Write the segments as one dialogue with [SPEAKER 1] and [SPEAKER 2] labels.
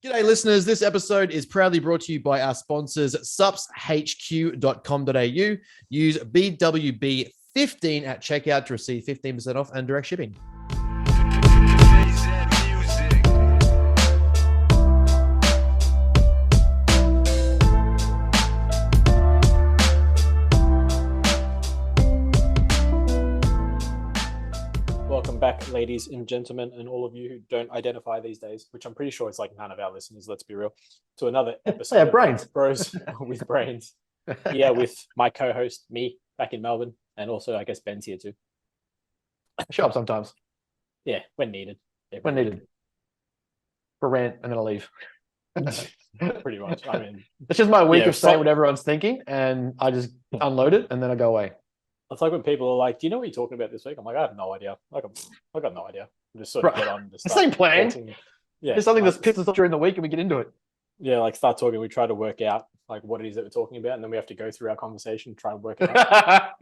[SPEAKER 1] G'day, listeners. This episode is proudly brought to you by our sponsors, supshq.com.au. Use BWB15 at checkout to receive 15% off and direct shipping.
[SPEAKER 2] Welcome back, ladies and gentlemen, and all of you who don't identify these days, which I'm pretty sure it's like none of our listeners, let's be real, to another episode
[SPEAKER 1] of Brains.
[SPEAKER 2] Bros with Brains. Yeah, with my co-host, me, back in Melbourne, and also, I guess, Ben's here too.
[SPEAKER 1] Show up sometimes.
[SPEAKER 2] Yeah, when needed.
[SPEAKER 1] When needed. For rant, and then I'll leave.
[SPEAKER 2] Pretty much. I mean,
[SPEAKER 1] it's just my week of saying what everyone's thinking, and I just unload it, and then I go away.
[SPEAKER 2] It's like when people are like, "Do you know what you're talking about this week?" I'm like, "I have no idea. I got no idea." I'm just sort of get on.
[SPEAKER 1] The same plan.
[SPEAKER 2] Yeah,
[SPEAKER 1] it's something that's pissed us off during the week, and we get into it.
[SPEAKER 2] Yeah, like start talking. We try to work out like what it is that we're talking about, and then we have to go through our conversation, try and work it out.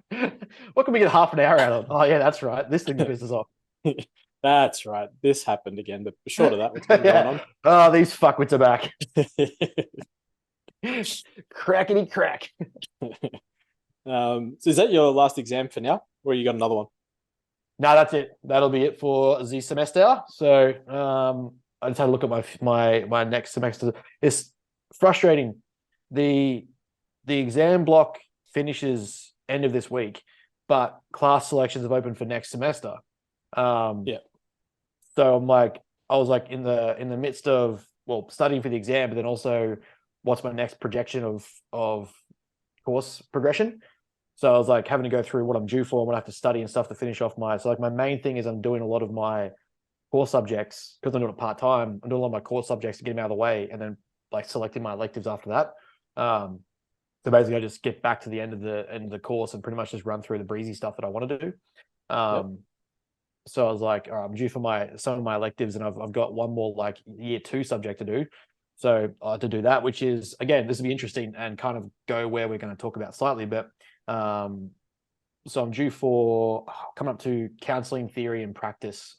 [SPEAKER 1] What can we get half an hour out of? Oh yeah, that's right. This thing pisses us off.
[SPEAKER 2] That's right. This happened again, but short of that, what's been going on?
[SPEAKER 1] Oh, these fuckwits are back. Crackety crack.
[SPEAKER 2] So is that your last exam for now, or you got another one?
[SPEAKER 1] No, that's it. That'll be it for the semester. So I just had a look at my next semester. It's frustrating. The exam block finishes end of this week, but class selections have opened for next semester.
[SPEAKER 2] Yeah.
[SPEAKER 1] So I was like in the midst of studying for the exam, but then also what's my next projection of course progression. So I was like having to go through what I'm due for and what I have to study and stuff to finish off my main thing is I'm doing a lot of my core subjects because I'm doing it part-time. I'm doing a lot of my core subjects to get them out of the way and then like selecting my electives after that. So basically I just get back to the end of the course and pretty much just run through the breezy stuff that I want to do. So I was like, all right, I'm due for some of my electives and I've got one more like year 2 subject to do. So I had to do that, which is, again, this will be interesting and kind of go where we're going to talk about slightly, but so I'm due for coming up to counseling theory and practice,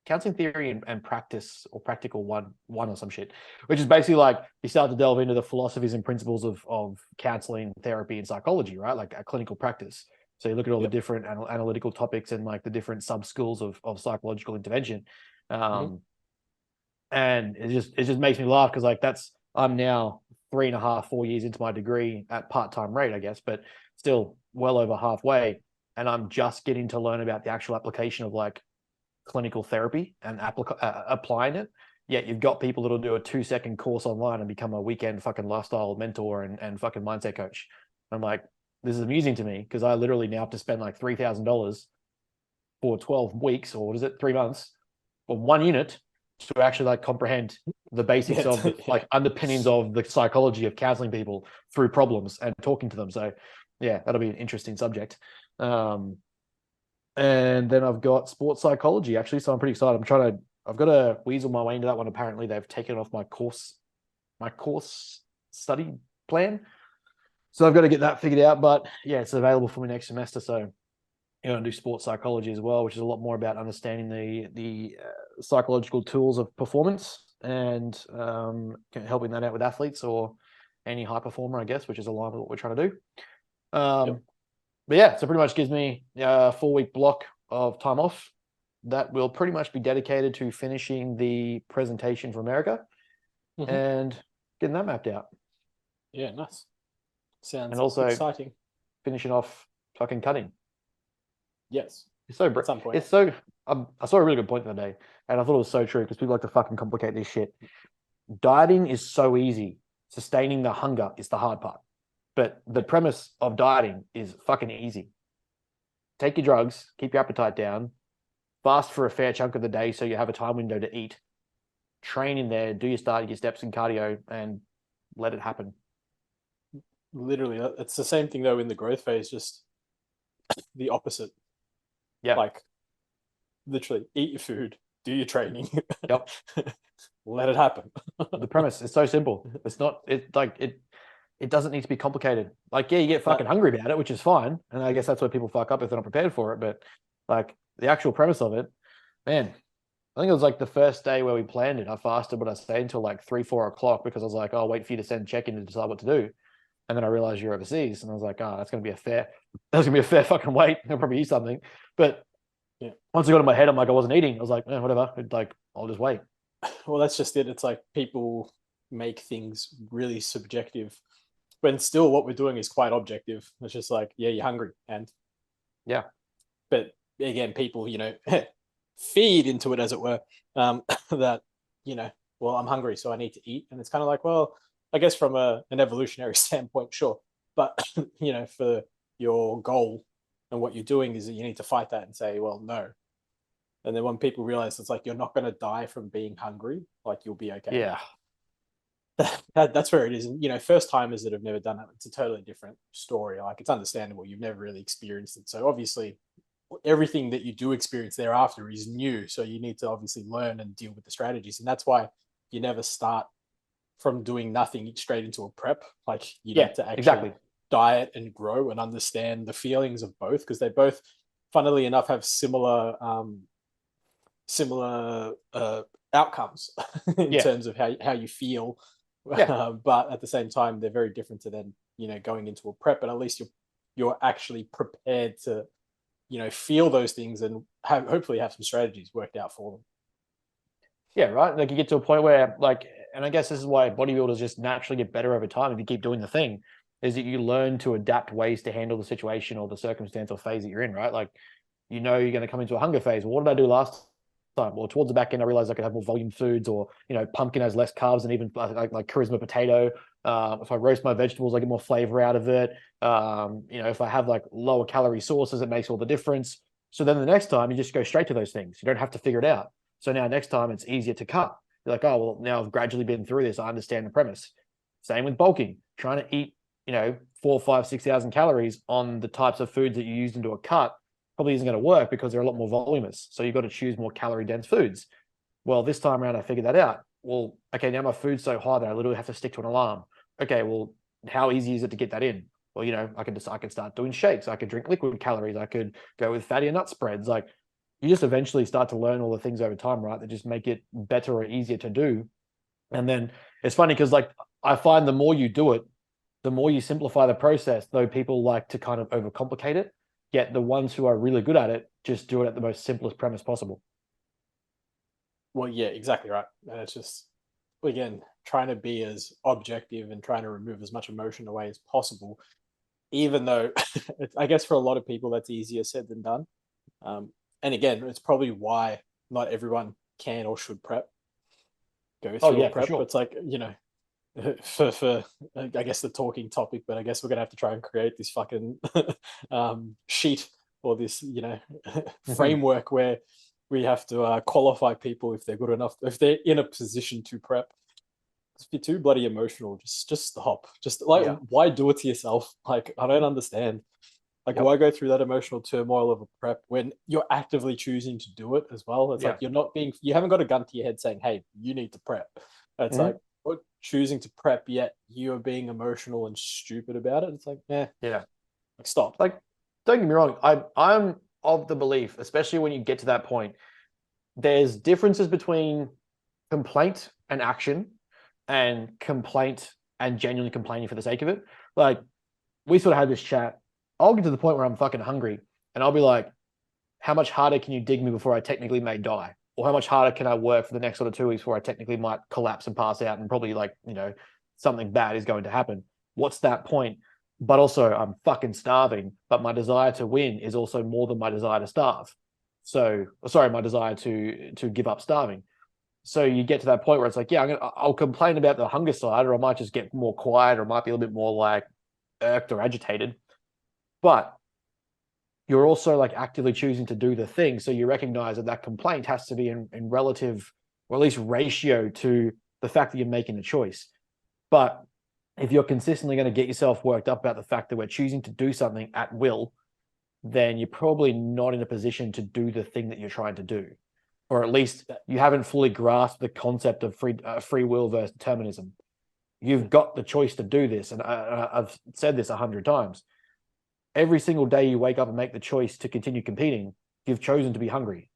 [SPEAKER 1] counseling theory and practice or practical one or some shit, which is basically like you start to delve into the philosophies and principles of counseling, therapy, and psychology, right? Like a clinical practice. So you look at all the different analytical topics and like the different sub schools of psychological intervention. And it just makes me laugh because like I'm now 3.5, 4 years into my degree at part-time rate, I guess, but still well over halfway. And I'm just getting to learn about the actual application of like clinical therapy and applying it. Yet you've got people that'll do a 2-second course online and become a weekend fucking lifestyle mentor and fucking mindset coach. I'm like, this is amusing to me because I literally now have to spend like $3,000 for 12 weeks, or what is it, 3 months, for one unit to actually like comprehend the basics of the, like underpinnings of the psychology of counseling people through problems and talking to them. So yeah, that'll be an interesting subject. And then I've got sports psychology actually. So I'm pretty excited. I've got to weasel my way into that one. Apparently they've taken off my course study plan. So I've got to get that figured out, but yeah, it's available for me next semester. So I do sports psychology as well, which is a lot more about understanding the psychological tools of performance and helping that out with athletes or any high performer, I guess, which is aligned with what we're trying to do. But yeah, so pretty much gives me a 4-week block of time off that will pretty much be dedicated to finishing the presentation for America and getting that mapped out.
[SPEAKER 2] Yeah, nice. Sounds
[SPEAKER 1] and also
[SPEAKER 2] exciting.
[SPEAKER 1] Finishing off fucking cutting.
[SPEAKER 2] Yes.
[SPEAKER 1] It's so
[SPEAKER 2] at some point.
[SPEAKER 1] It's so I saw a really good point the other day, and I thought it was so true because people like to fucking complicate this shit. Dieting is so easy. Sustaining the hunger is the hard part. But the premise of dieting is fucking easy. Take your drugs, keep your appetite down, fast for a fair chunk of the day so you have a time window to eat, train in there, do your start, your steps and cardio, and let it happen.
[SPEAKER 2] Literally, it's the same thing though in the growth phase, just the opposite.
[SPEAKER 1] Yeah.
[SPEAKER 2] Like literally eat your food, do your training.
[SPEAKER 1] Yep.
[SPEAKER 2] Let it happen.
[SPEAKER 1] The premise is so simple. It doesn't need to be complicated. Like, yeah, you get fucking hungry about it, which is fine. And I guess that's where people fuck up if they're not prepared for it. But like the actual premise of it, man, I think it was like the first day where we planned it. I fasted, but I stayed until like 3, 4 o'clock because I was like, "Oh, I'll wait for you to send check-in to decide what to do." And then I realized you're overseas, and I was like, "Oh, that's gonna be a fair fucking wait. I'll probably eat something." But
[SPEAKER 2] Yeah.
[SPEAKER 1] once I got in my head, I'm like, I wasn't eating. I was like, whatever. Like, I'll just wait.
[SPEAKER 2] Well, that's just it. It's like people make things really subjective when still what we're doing is quite objective. It's just like, yeah, you're hungry. And,
[SPEAKER 1] Yeah,
[SPEAKER 2] but again, people, feed into it, as it were, that, well, I'm hungry, so I need to eat. And it's kind of like, well, I guess from an evolutionary standpoint, sure. But, for your goal and what you're doing is that you need to fight that and say, well, no. And then when people realize it's like, you're not going to die from being hungry, like you'll be okay.
[SPEAKER 1] yeah,
[SPEAKER 2] That's where it is. And, first timers that have never done it, it's a totally different story. Like, it's understandable. You've never really experienced it. So obviously everything that you do experience thereafter is new. So you need to obviously learn and deal with the strategies. And that's why you never start from doing nothing straight into a prep. Like, you
[SPEAKER 1] yeah,
[SPEAKER 2] need to actually
[SPEAKER 1] exactly.
[SPEAKER 2] diet and grow and understand the feelings of both, because they both, funnily enough, have similar outcomes in
[SPEAKER 1] Yeah,
[SPEAKER 2] terms of how you feel.
[SPEAKER 1] yeah,
[SPEAKER 2] But at the same time, they're very different to then, going into a prep. And at least you're actually prepared to, feel those things and hopefully have some strategies worked out for them.
[SPEAKER 1] yeah. Right. Like you get to a point where, like, and I guess this is why bodybuilders just naturally get better over time if you keep doing the thing, is that you learn to adapt ways to handle the situation or the circumstance or phase that you're in. Right. Like, you're going to come into a hunger phase. What did I do last time? Well, towards the back end, I realized I could have more volume foods, or pumpkin has less carbs than even like charisma potato. If I roast my vegetables, I get more flavor out of it. If I have like lower calorie sources, it makes all the difference. So then the next time, you just go straight to those things. You don't have to figure it out. So now next time, it's easier to cut. You're like, oh well, now I've gradually been through this. I understand the premise. Same with bulking. Trying to eat, 4, 5, 6,000 calories on the types of foods that you used into a cut probably isn't going to work because they're a lot more voluminous. So you've got to choose more calorie dense foods. Well, this time around, I figured that out. Well, okay, now my food's so high that I literally have to stick to an alarm. Okay, well, how easy is it to get that in? Well, I can start doing shakes. I could drink liquid calories. I could go with fatty and nut spreads. Like, you just eventually start to learn all the things over time, right? That just make it better or easier to do. And then it's funny because, like, I find the more you do it, the more you simplify the process, though people like to kind of overcomplicate it. Yet the ones who are really good at it just do it at the most simplest premise possible.
[SPEAKER 2] Well, yeah, exactly right. And it's just, again, trying to be as objective and trying to remove as much emotion away as possible, even though I guess for a lot of people that's easier said than done. And again, it's probably why not everyone can or should go
[SPEAKER 1] Oh
[SPEAKER 2] through a
[SPEAKER 1] yeah, for
[SPEAKER 2] prep.
[SPEAKER 1] sure.
[SPEAKER 2] It's like, for I guess the talking topic, but I guess we're gonna have to try and create this fucking sheet, or this framework where we have to qualify people if they're good enough, if they're in a position to prep. If you're too bloody emotional, just stop. Just like,
[SPEAKER 1] Yeah.
[SPEAKER 2] why do it to yourself? Like, I don't understand. Like,
[SPEAKER 1] Yep.
[SPEAKER 2] why go through that emotional turmoil of a prep when you're actively choosing to do it as well? It's like,
[SPEAKER 1] Yeah.
[SPEAKER 2] you haven't got a gun to your head saying, hey, you need to prep. It's like,
[SPEAKER 1] Mhm.
[SPEAKER 2] you're choosing to prep, yet you're being emotional and stupid about it. It's like,
[SPEAKER 1] Yeah.
[SPEAKER 2] like, stop.
[SPEAKER 1] Like, don't get me wrong. I'm of the belief, especially when you get to that point, there's differences between complaint and action, and complaint and genuinely complaining for the sake of it. Like, we sort of had this chat. I'll get to the point where I'm fucking hungry, and I'll be like, how much harder can you dig me before I technically may die? Or how much harder can I work for the next sort of 2 weeks before I technically might collapse and pass out and probably, like, something bad is going to happen? What's that point? But also, I'm fucking starving, but my desire to win is also more than my desire to starve. So, sorry, my desire to give up starving. So you get to that point where it's like, yeah, I'll complain about the hunger side, or I might just get more quiet, or I might be a little bit more like irked or agitated. But you're also like actively choosing to do the thing. So you recognize that that complaint has to be in relative, or at least ratio, to the fact that you're making a choice. But if you're consistently going to get yourself worked up about the fact that we're choosing to do something at will, then you're probably not in a position to do the thing that you're trying to do. Or at least you haven't fully grasped the concept of free will versus determinism. You've got the choice to do this. And I've said this 100 times. Every single day you wake up and make the choice to continue competing, you've chosen to be hungry.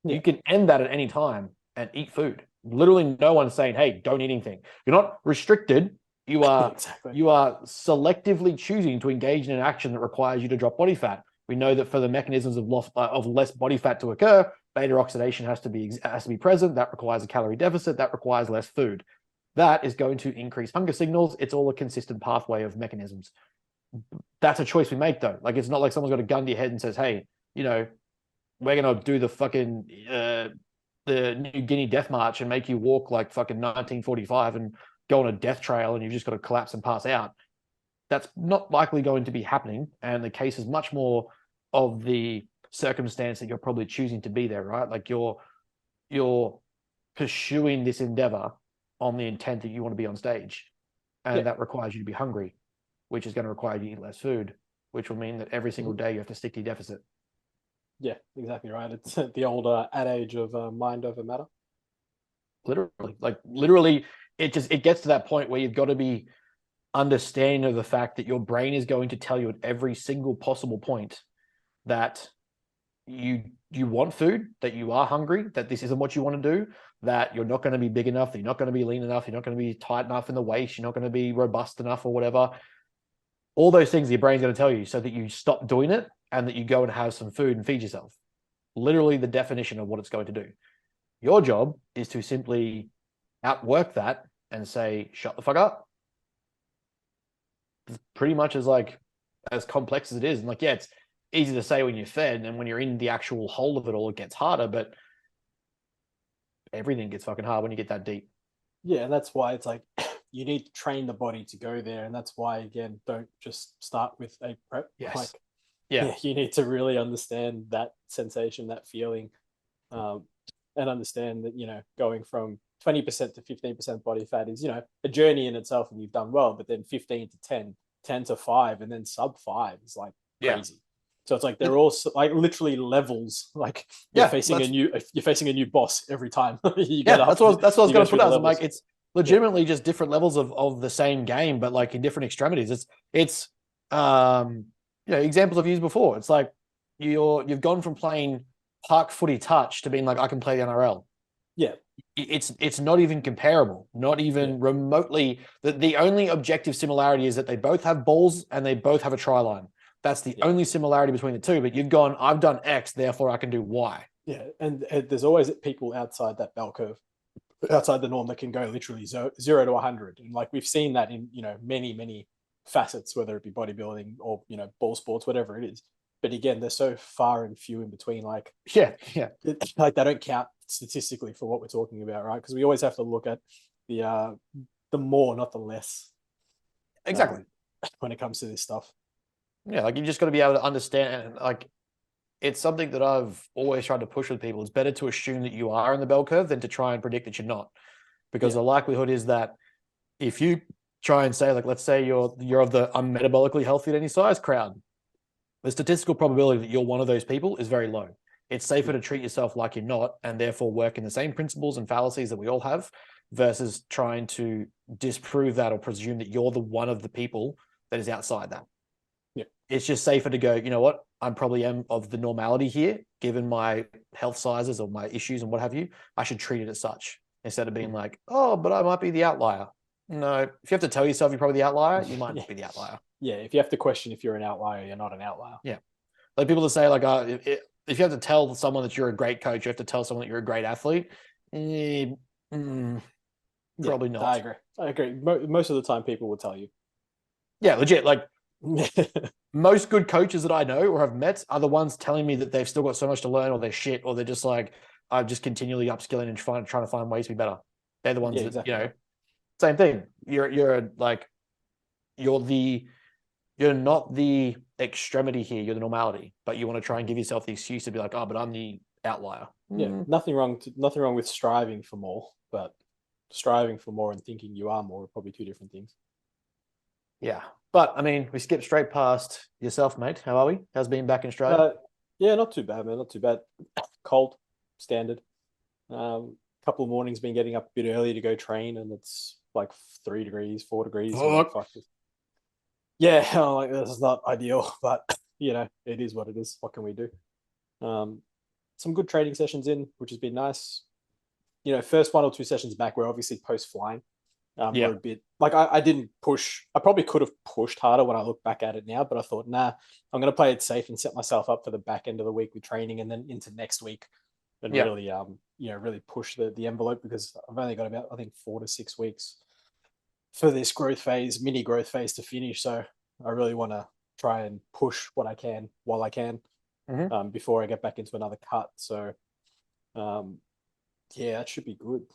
[SPEAKER 1] You can end that at any time and eat food. Literally, no one's saying, "Hey, don't eat anything." You're not restricted. You are
[SPEAKER 2] Exactly.
[SPEAKER 1] you are selectively choosing to engage in an action that requires you to drop body fat. We know that for the mechanisms of less body fat to occur, beta oxidation has to be present. That requires a calorie deficit. That requires less food. That is going to increase hunger signals. It's all a consistent pathway of mechanisms. That's a choice we make, though. Like, it's not like someone's got a gun to your head and says, "Hey, we're gonna do the fucking the New Guinea Death March and make you walk like fucking 1945 and go on a death trail and you've just got to collapse and pass out." That's not likely going to be happening. And the case is much more of the circumstance that you're probably choosing to be there, right? Like you're pursuing this endeavor on the intent that you want to be on stage. And that requires you to be hungry, which is going to require you to eat less food, which will mean that every single day you have to stick to your deficit.
[SPEAKER 2] Yeah, exactly right. It's the old adage of mind over matter.
[SPEAKER 1] Literally, it gets to that point where you've got to be understanding of the fact that your brain is going to tell you at every single possible point that you want food, that you are hungry, that this isn't what you want to do, that you're not going to be big enough, that you're not going to be lean enough, you're not going to be tight enough in the waist, you're not going to be robust enough or whatever. All those things your brain's going to tell you so that you stop doing it and that you go and have some food and feed yourself. Literally the definition of what it's going to do. Your job is to simply outwork that and say, "Shut the fuck up." It's pretty much as complex as it is. And it's easy to say when you're fed, and when you're in the actual whole of it all, it gets harder, but everything gets fucking hard when you get that deep.
[SPEAKER 2] Yeah, and that's why it's like you need to train the body to go there. And that's why, again, don't just start with a prep.
[SPEAKER 1] Yes.
[SPEAKER 2] Yeah, you need to really understand that sensation, that feeling, and understand that, going from 20% to 15% body fat is, a journey in itself, and you've done well, but then 15 to 10, 10 to 5, and then sub 5 is like crazy. So it's like they're all like literally levels. Like you're facing a new boss every time you get up.
[SPEAKER 1] That's what I was going to put out. I'm like, it's legitimately just different levels of the same game, but like in different extremities. It's examples I've used before. It's like you've gone from playing park footy touch to being like, I can play the NRL.
[SPEAKER 2] Yeah.
[SPEAKER 1] It's not even comparable, not even remotely. The only objective similarity is that they both have balls and they both have a try line. That's the only similarity between the two. But you've gone, I've done X, therefore I can do Y.
[SPEAKER 2] Yeah, and there's always people outside that bell curve, outside the norm, that can go literally 0 to 100. And like we've seen that in many facets, whether it be bodybuilding or ball sports, whatever it is. But again, they're so far and few in between. Like like they don't count statistically for what we're talking about, right? Because we always have to look at the more, not the less.
[SPEAKER 1] Exactly.
[SPEAKER 2] When it comes to this stuff.
[SPEAKER 1] Yeah, like you just got to be able to understand. Like, it's something that I've always tried to push with people. It's better to assume that you are in the bell curve than to try and predict that you're not, because the likelihood is that if you try and say, like, let's say you're of the I'm metabolically healthy at any size crowd, the statistical probability that you're one of those people is very low. It's safer to treat yourself like you're not, and therefore work in the same principles and fallacies that we all have, versus trying to disprove that or presume that you're the one of the people that is outside that.
[SPEAKER 2] Yeah.
[SPEAKER 1] It's just safer to go, you know what? I probably am of the normality here, given my health sizes or my issues and what have you. I should treat it as such instead of being like, oh, but I might be the outlier. No, if you have to tell yourself you're probably the outlier, you might not be the outlier.
[SPEAKER 2] Yeah, if you have to question if you're an outlier, you're not an outlier.
[SPEAKER 1] Yeah. Like people that say, like, if you have to tell someone that you're a great coach, you have to tell someone that you're a great athlete. Probably not.
[SPEAKER 2] I agree. Most of the time, people will tell you.
[SPEAKER 1] Yeah, legit. Like, most good coaches that I know or have met are the ones telling me that they've still got so much to learn, or they're shit, or they're just like, I'm just continually upskilling and trying to find ways to be better. They're the ones that, exactly. Same thing. You're not the extremity here. You're the normality, but you want to try and give yourself the excuse to be like, oh, but I'm the outlier.
[SPEAKER 2] Yeah, nothing wrong with striving for more, but striving for more and thinking you are more are probably two different things.
[SPEAKER 1] Yeah, but I mean, we skipped straight past yourself, mate. How are we? How's being back in Australia?
[SPEAKER 2] Yeah, not too bad, man. Not too bad. Cold, standard. Couple of mornings been getting up a bit early to go train, and it's like 3 degrees, 4 degrees. Yeah, like, this is not ideal, but it is what it is. What can we do? some good training sessions in, which has been nice. You know, first 1 or 2 sessions back, we're obviously post flying.
[SPEAKER 1] Yeah.
[SPEAKER 2] We're a bit like I didn't push. I probably could have pushed harder when I look back at it now, but I thought, nah, I'm going to play it safe and set myself up for the back end of the week with training, and then into next week, and
[SPEAKER 1] Yeah.
[SPEAKER 2] really, really push the envelope, because I've only got about, I think, 4 to 6 weeks for this mini growth phase to finish. So I really want to try and push what I can while I can,
[SPEAKER 1] Mhm.
[SPEAKER 2] before I get back into another cut. So, yeah, that should be good.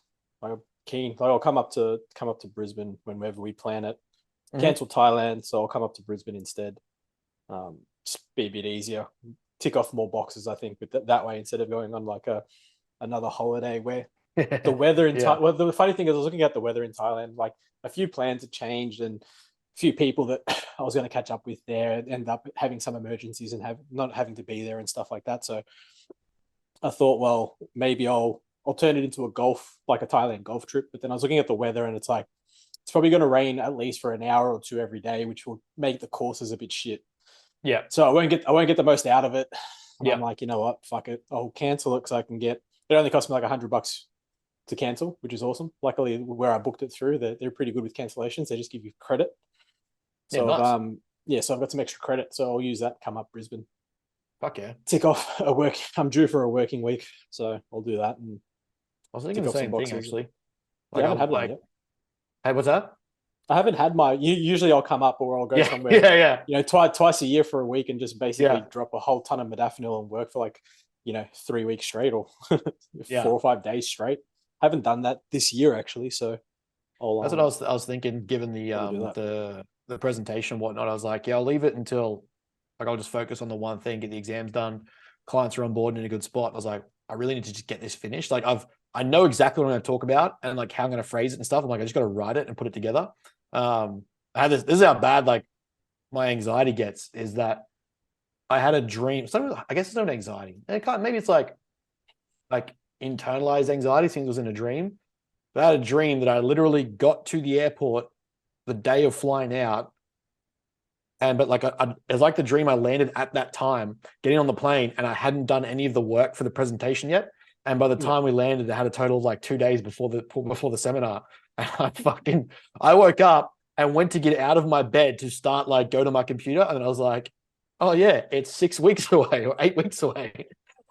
[SPEAKER 2] I'm keen. Like, I'll come up to Brisbane whenever we plan it.
[SPEAKER 1] Mhm.
[SPEAKER 2] Cancel Thailand, so I'll come up to Brisbane instead. Just be a bit easier. Tick off more boxes, I think, with that way, instead of going on like another holiday where the weather in
[SPEAKER 1] Yeah.
[SPEAKER 2] Well, the funny thing is, I was looking at the weather in Thailand. Like, a few plans had changed, and a few people that I was going to catch up with there end up having some emergencies and not having to be there and stuff like that. So I thought, well, maybe I'll turn it into a Thailand golf trip. But then I was looking at the weather, and it's like, it's probably going to rain at least for an hour or two every day, which will make the courses a bit shit.
[SPEAKER 1] Yeah.
[SPEAKER 2] So I won't get the most out of it. And
[SPEAKER 1] Yeah.
[SPEAKER 2] I'm like, you know what? Fuck it. I'll cancel it, because I can get. It only cost me like $100 to cancel, which is awesome. Luckily, where I booked it through, they're pretty good with cancellations. They just give you credit.
[SPEAKER 1] Yeah.
[SPEAKER 2] So
[SPEAKER 1] Nice.
[SPEAKER 2] so I've got some extra credit. So I'll use that. Come up Brisbane.
[SPEAKER 1] Fuck yeah.
[SPEAKER 2] Tick off a work. I'm due for a working week, so I'll do that and
[SPEAKER 1] I was thinking
[SPEAKER 2] tick
[SPEAKER 1] the
[SPEAKER 2] off some
[SPEAKER 1] same thing
[SPEAKER 2] boxes.
[SPEAKER 1] actually.
[SPEAKER 2] Yeah, I haven't had one
[SPEAKER 1] like,
[SPEAKER 2] yet.
[SPEAKER 1] hey, what's that?
[SPEAKER 2] I haven't had my. Usually, I'll come up, or I'll go
[SPEAKER 1] Yeah.
[SPEAKER 2] somewhere.
[SPEAKER 1] Yeah. Yeah.
[SPEAKER 2] You know, twice a year for a week, and just basically
[SPEAKER 1] Yeah.
[SPEAKER 2] drop a whole ton of modafinil and work for like, 3 weeks straight, or
[SPEAKER 1] Yeah.
[SPEAKER 2] 4 or 5 days straight. I haven't done that this year actually, so
[SPEAKER 1] That's what I was thinking. Given the presentation and whatnot, I was like, yeah, I'll leave it until, like, I'll just focus on the one thing, get the exams done, clients are on board and in a good spot. I was like, I really need to just get this finished. Like, I know exactly what I'm going to talk about and like how I'm going to phrase it and stuff. I'm like, I just got to write it and put it together. I had this is how bad like my anxiety gets, is that I had a dream. I guess it's not anxiety. Maybe it's like internalized anxiety. Things was in a dream. But I had a dream that I literally got to the airport the day of flying out, but like it's like the dream I landed at that time, getting on the plane, and I hadn't done any of the work for the presentation yet. And by the time we landed, I had a total of like 2 days before the seminar. And I woke up and went to get out of my bed to start like go to my computer, and I was like, oh yeah, it's 6 weeks away or 8 weeks away.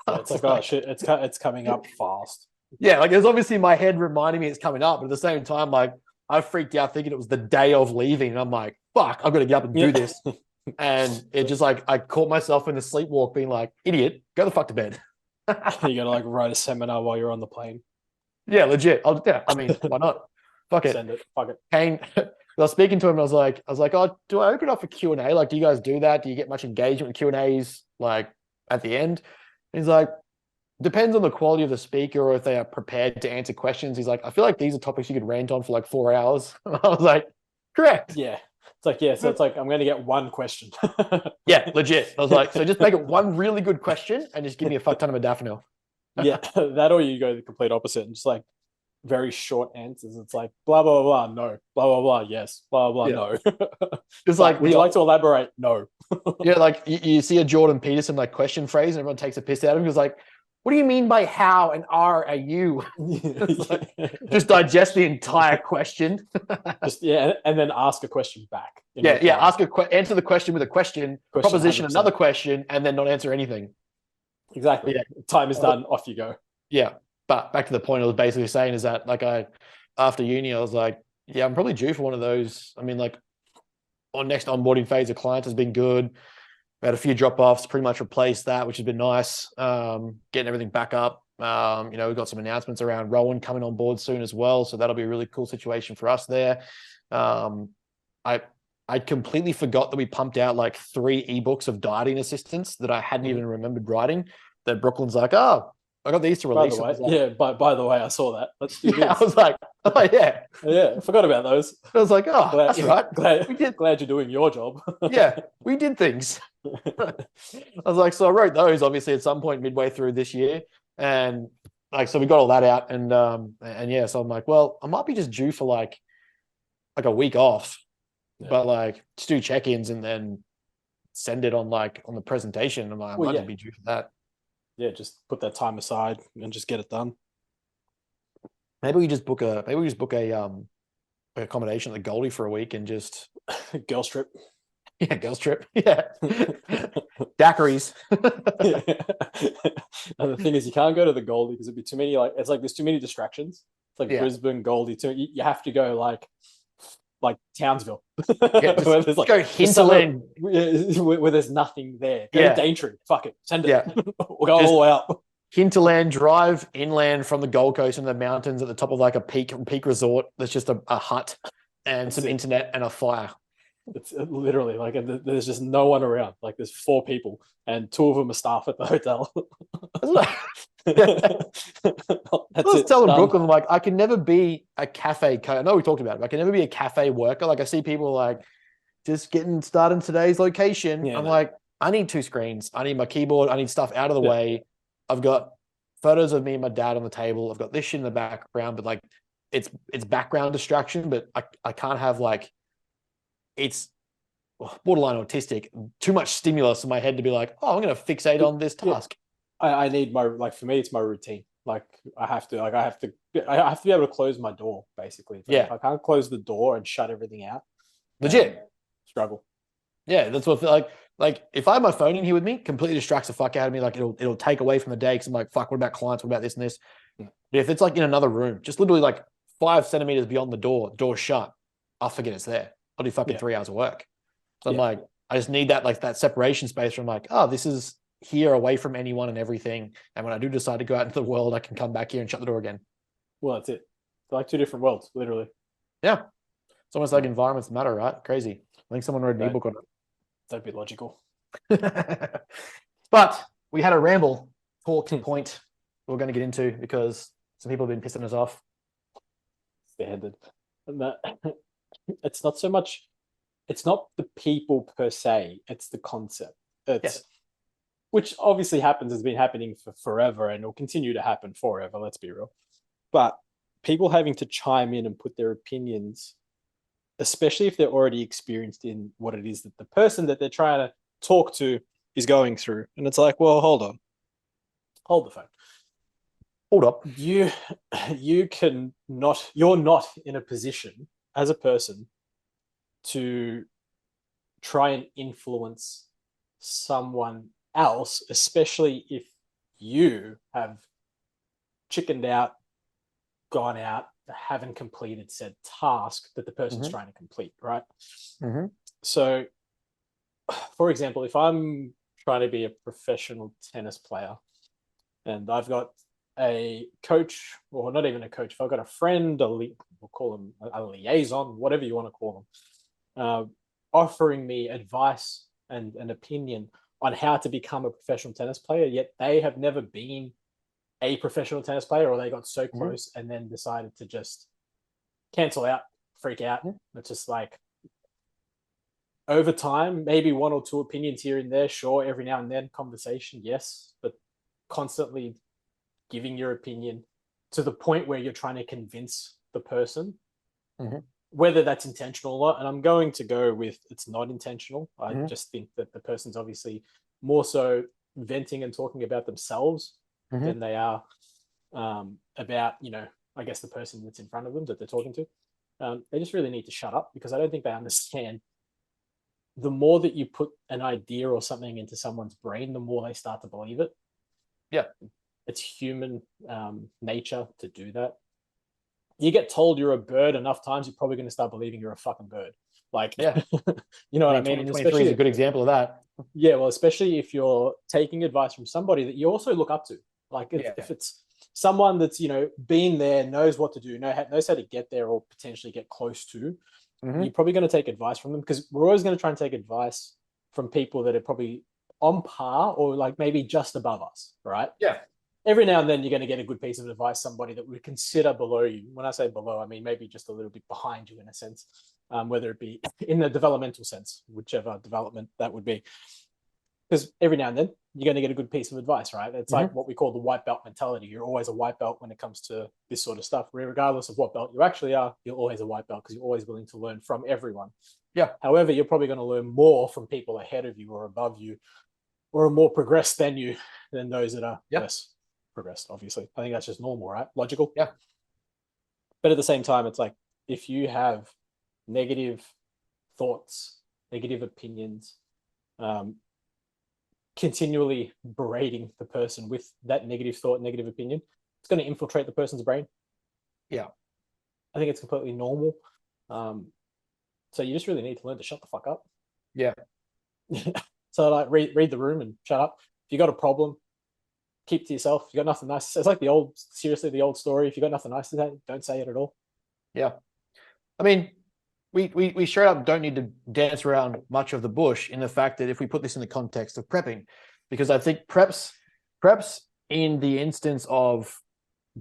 [SPEAKER 2] Yeah, it's like, oh shit, it's coming up fast.
[SPEAKER 1] Yeah, like it's obviously my head reminding me it's coming up, but at the same time, like I freaked out thinking it was the day of leaving, and I'm like, fuck, I've got to get up and do this. And it just like I caught myself in the sleepwalk, being like, idiot, go the fuck to bed.
[SPEAKER 2] You gotta like write a seminar while you're on the plane.
[SPEAKER 1] Yeah, legit. I mean, why not? Fuck it.
[SPEAKER 2] Send it. Fuck it.
[SPEAKER 1] Kane, I was speaking to him, and I was like, oh, do I open up for Q&A? Like, do you guys do that? Do you get much engagement with Q&As like at the end? And he's like, depends on the quality of the speaker or if they are prepared to answer questions. He's like, I feel like these are topics you could rant on for like 4 hours. I was like, correct.
[SPEAKER 2] Yeah. It's like, yeah, so it's like, I'm going to get one question.
[SPEAKER 1] Yeah, legit. I was like, so just make it one really good question and just give me a fuck ton of modafinil.
[SPEAKER 2] Yeah, that, or you go the complete opposite and just like very short answers. It's like, blah, blah, blah, no. Blah, blah, blah, yes. Blah, blah, no.
[SPEAKER 1] It's like,
[SPEAKER 2] would you like to elaborate? No.
[SPEAKER 1] Yeah, like you see a Jordan Peterson like question phrase and everyone takes a piss out of him because like, what do you mean by how and are you? Like, just digest the entire question.
[SPEAKER 2] And then ask a question back.
[SPEAKER 1] Yeah. Answer the question with a question proposition 100%. Another question, and then not answer anything.
[SPEAKER 2] Exactly. Yeah. Time is done. Off you go.
[SPEAKER 1] Yeah, but back to the point I was basically saying is that like after uni, I was like, yeah, I'm probably due for one of those. I mean, like our next onboarding phase of clients has been good. We had a few drop-offs, pretty much replaced that, which has been nice. Getting everything back up. We've got some announcements around Rowan coming on board soon as well. So that'll be a really cool situation for us there. I completely forgot that we pumped out like 3 ebooks of dieting assistance that I hadn't even remembered writing. That Brooklyn's like, oh, I got these to release.
[SPEAKER 2] By the way, I saw that. Let's do this.
[SPEAKER 1] I was like, oh yeah.
[SPEAKER 2] Yeah, I forgot about those.
[SPEAKER 1] I was like, oh, that's right.
[SPEAKER 2] Glad you're doing your job.
[SPEAKER 1] Yeah, we did things. I was like, so I wrote those obviously at some point midway through this year. And like, so we got all that out and yeah, so I'm like, well, I might be just due for like a week off, but like just do check-ins and then send it on the presentation. I'm like, I might just be due for that.
[SPEAKER 2] Yeah, just put that time aside and just get it done.
[SPEAKER 1] Maybe we just book a accommodation at the Goldie for a week and just
[SPEAKER 2] Girls trip.
[SPEAKER 1] yeah, girls trip. Yeah. Daiquiris.
[SPEAKER 2] And the thing is, you can't go to the Goldie because it'd be too many. Like, it's like there's too many distractions. It's like
[SPEAKER 1] Yeah.
[SPEAKER 2] Brisbane Goldie too. You have to go like Townsville,
[SPEAKER 1] Yeah, just
[SPEAKER 2] where there's like
[SPEAKER 1] go hinterland.
[SPEAKER 2] where there's nothing there. Go
[SPEAKER 1] Yeah.
[SPEAKER 2] to Daintree. Fuck it, send it.
[SPEAKER 1] Yeah.
[SPEAKER 2] We'll go all
[SPEAKER 1] Just-
[SPEAKER 2] the way up.
[SPEAKER 1] Hinterland, drive inland from the Gold Coast in the mountains at the top of like a peak resort. There's just a hut and
[SPEAKER 2] That's
[SPEAKER 1] some
[SPEAKER 2] it.
[SPEAKER 1] internet and a fire.
[SPEAKER 2] It's literally like there's just no one around. Like there's 4 people, and 2 of them are staff at the hotel.
[SPEAKER 1] I
[SPEAKER 2] That's
[SPEAKER 1] was
[SPEAKER 2] it.
[SPEAKER 1] telling
[SPEAKER 2] Done.
[SPEAKER 1] Brooklyn, like, I can never be a cafe. I know we talked about it, but I can never be a cafe worker. Like, I see people like just getting started in today's location.
[SPEAKER 2] Yeah,
[SPEAKER 1] I'm
[SPEAKER 2] no.
[SPEAKER 1] like, I need 2 screens. I need my keyboard. I need stuff out of the
[SPEAKER 2] Yeah.
[SPEAKER 1] way. I've got photos of me and my dad on the table. I've got this shit in the background, but like, it's background distraction. But I can't have like, it's borderline autistic. Too much stimulus in my head to be like, oh, I'm going to fixate on this
[SPEAKER 2] Yeah.
[SPEAKER 1] task.
[SPEAKER 2] I need my, like, for me it's my routine. Like I have to be able to close my door basically. If I can't close the door and shut everything out,
[SPEAKER 1] Legit.
[SPEAKER 2] struggle.
[SPEAKER 1] Yeah, that's what like if I have my phone in here with me, completely distracts the fuck out of me. Like it'll take away from the day because I'm like, fuck, what about clients? What about this and this?
[SPEAKER 2] Yeah.
[SPEAKER 1] But if it's like in another room, just literally like 5 centimeters beyond the door shut, I'll forget it's there. I'll do fucking 3 hours of work. So I'm
[SPEAKER 2] Yeah.
[SPEAKER 1] like, I just need that separation space where I'm like, oh, this is here away from anyone and everything. And when I do decide to go out into the world, I can come back here and shut the door again.
[SPEAKER 2] Well, that's it. They're like 2 different worlds, literally.
[SPEAKER 1] Yeah. It's almost like environments matter, right? Crazy. I think someone wrote an
[SPEAKER 2] Right.
[SPEAKER 1] ebook on
[SPEAKER 2] That'd be logical.
[SPEAKER 1] it. But we had a ramble talk point we're going to get into because some people have been pissing us off.
[SPEAKER 2] Standard. And that it's not so much, it's not the people per se, it's the concept. It's which obviously has been happening for forever and will continue to happen forever, let's be real. But people having to chime in and put their opinions, especially if they're already experienced in what it is that the person that they're trying to talk to is going through. And it's like, well, hold on. Hold the phone.
[SPEAKER 1] Hold up.
[SPEAKER 2] You're not in a position as a person to try and influence someone else, especially if you have chickened out, gone out, haven't completed said task that the person's trying to complete, right?
[SPEAKER 1] Mm-hmm.
[SPEAKER 2] So, for example, if I'm trying to be a professional tennis player and I've got a coach, or not even a coach, if I've got a friend, we'll call them a liaison, whatever you want to call them, offering me advice and an opinion on how to become a professional tennis player, yet they have never been a professional tennis player, or they got so close and then decided to just cancel out, freak out. It's just like, over time, maybe 1 or 2 opinions here and there, sure, every now and then, conversation, yes, but constantly giving your opinion to the point where you're trying to convince the person, whether that's intentional or not. And I'm going to go with it's not intentional. I just think that the person's obviously more so venting and talking about themselves than they are about, I guess the person that's in front of them that they're talking to. They just really need to shut up, because I don't think they understand. The more that you put an idea or something into someone's brain, the more they start to believe it.
[SPEAKER 1] Yeah.
[SPEAKER 2] It's human nature to do that. You get told you're a bird enough times, you're probably going to start believing you're a fucking bird. Like,
[SPEAKER 1] Yeah.
[SPEAKER 2] You know what I mean?
[SPEAKER 1] 2023 is a good example of that.
[SPEAKER 2] Yeah, well, especially if you're taking advice from somebody that you also look up to. Like if it's someone that's, been there, knows what to do, knows how to get there or potentially get close to, you're probably going to take advice from them, because we're always going to try and take advice from people that are probably on par or like maybe just above us, right?
[SPEAKER 1] Yeah.
[SPEAKER 2] Every now and then you're going to get a good piece of advice, somebody that we consider below you. When I say below, I mean maybe just a little bit behind you in a sense, whether it be in the developmental sense, whichever development that would be. Because every now and then you're going to get a good piece of advice, right? It's like what we call the white belt mentality. You're always a white belt when it comes to this sort of stuff. Regardless of what belt you actually are, you're always a white belt because you're always willing to learn from everyone.
[SPEAKER 1] Yeah.
[SPEAKER 2] However, you're probably going to learn more from people ahead of you or above you or are more progressed than you than those that are
[SPEAKER 1] Yep.
[SPEAKER 2] less progressed. Obviously, I think that's just normal, right? Logical.
[SPEAKER 1] Yeah.
[SPEAKER 2] But at the same time, it's like if you have negative thoughts, negative opinions, continually berating the person with that negative thought, negative opinion, it's going to infiltrate the person's brain.
[SPEAKER 1] Yeah.
[SPEAKER 2] I think it's completely normal. So you just really need to learn to shut the fuck up.
[SPEAKER 1] Yeah.
[SPEAKER 2] So like read the room and shut up. If you got a problem, keep to yourself. If you got nothing nice to say, it's like the old story. If you got nothing nice to say, don't say it at all.
[SPEAKER 1] Yeah. I mean, we straight up don't need to dance around much of the bush in the fact that if we put this in the context of prepping, because I think preps in the instance of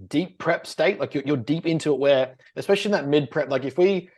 [SPEAKER 1] deep prep state, like you're deep into it, where especially in that mid prep, like if we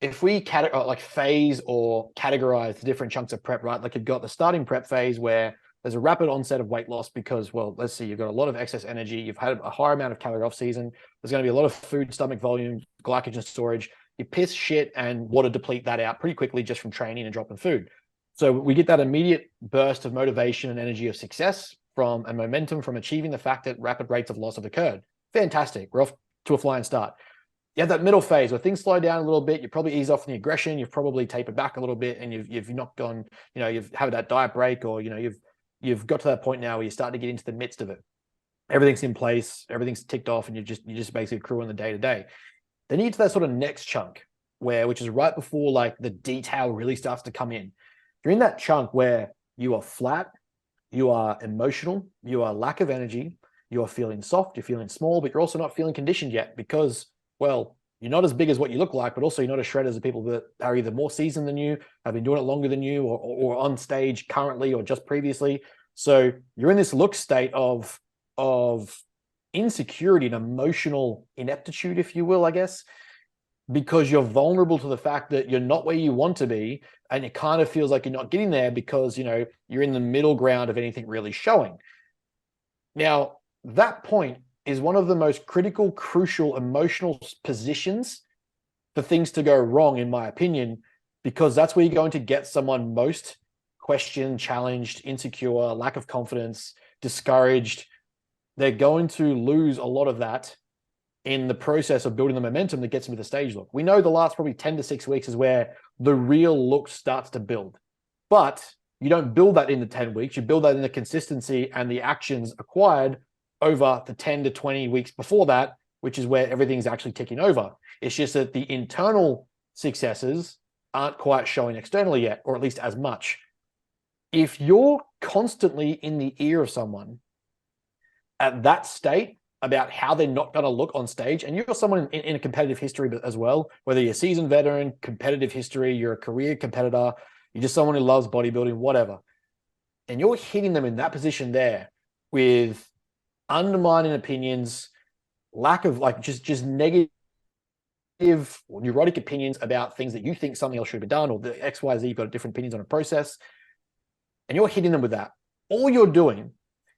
[SPEAKER 1] like phase or categorize the different chunks of prep, right? Like you've got the starting prep phase where there's a rapid onset of weight loss because, well, let's see, you've got a lot of excess energy, you've had a higher amount of calorie off season, there's going to be a lot of food, stomach volume, glycogen storage. You piss, shit, and water deplete that out pretty quickly just from training and dropping food. So we get that immediate burst of motivation and energy of success from and momentum from achieving the fact that rapid rates of loss have occurred. Fantastic. We're off to a flying start. You have that middle phase where things slow down a little bit. You probably ease off in the aggression. You've probably tapered back a little bit, and you've not gone. You've had that diet break, or you've got to that point now where you start to get into the midst of it. Everything's in place, everything's ticked off, and you're just basically crewing the day to day. Then you get to that sort of next chunk which is right before like the detail really starts to come in. You're in that chunk where you are flat, you are emotional, you are lack of energy, you are feeling soft, you're feeling small, but you're also not feeling conditioned yet because, well, you're not as big as what you look like, but also you're not as shredded as the people that are either more seasoned than you, have been doing it longer than you, or on stage currently or just previously. So you're in this look state of insecurity and emotional ineptitude, if you will, I guess, because you're vulnerable to the fact that you're not where you want to be, and it kind of feels like you're not getting there because you're in the middle ground of anything really showing. Now, that point is one of the most critical, crucial, emotional positions for things to go wrong, in my opinion, because that's where you're going to get someone most questioned, challenged, insecure, lack of confidence, discouraged. They're going to lose a lot of that in the process of building the momentum that gets them to the stage look. We know the last probably 10 to 6 weeks is where the real look starts to build. But you don't build that in the 10 weeks. You build that in the consistency and the actions acquired over the 10 to 20 weeks before that, which is where everything's actually ticking over. It's just that the internal successes aren't quite showing externally yet, or at least as much. If you're constantly in the ear of someone at that state about how they're not going to look on stage, and you're someone in a competitive history as well, whether you're a seasoned veteran, competitive history, you're a career competitor, you're just someone who loves bodybuilding, whatever, and you're hitting them in that position there with undermining opinions, lack of just negative or neurotic opinions about things that you think something else should have been done, or the XYZ, you've got different opinions on a process, and you're hitting them with that. All you're doing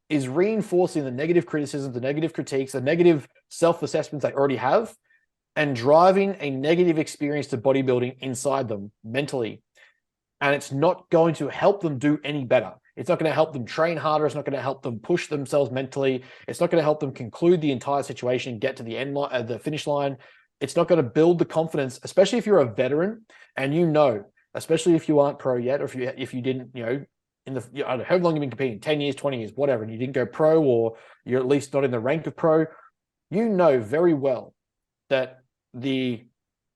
[SPEAKER 1] is reinforcing the negative criticisms, the negative critiques, the negative self-assessments they already have, and driving a negative experience to bodybuilding inside them mentally. And it's not going to help them do any better. It's not going to help them train harder. It's not going to help them push themselves mentally. It's not going to help them conclude the entire situation, get to the end line, the finish line. It's not going to build the confidence, especially if you're a veteran and especially if you aren't pro yet, or if you didn't, I don't know how long you've been competing, 10 years, 20 years, whatever, and you didn't go pro, or you're at least not in the rank of pro, you know very well that the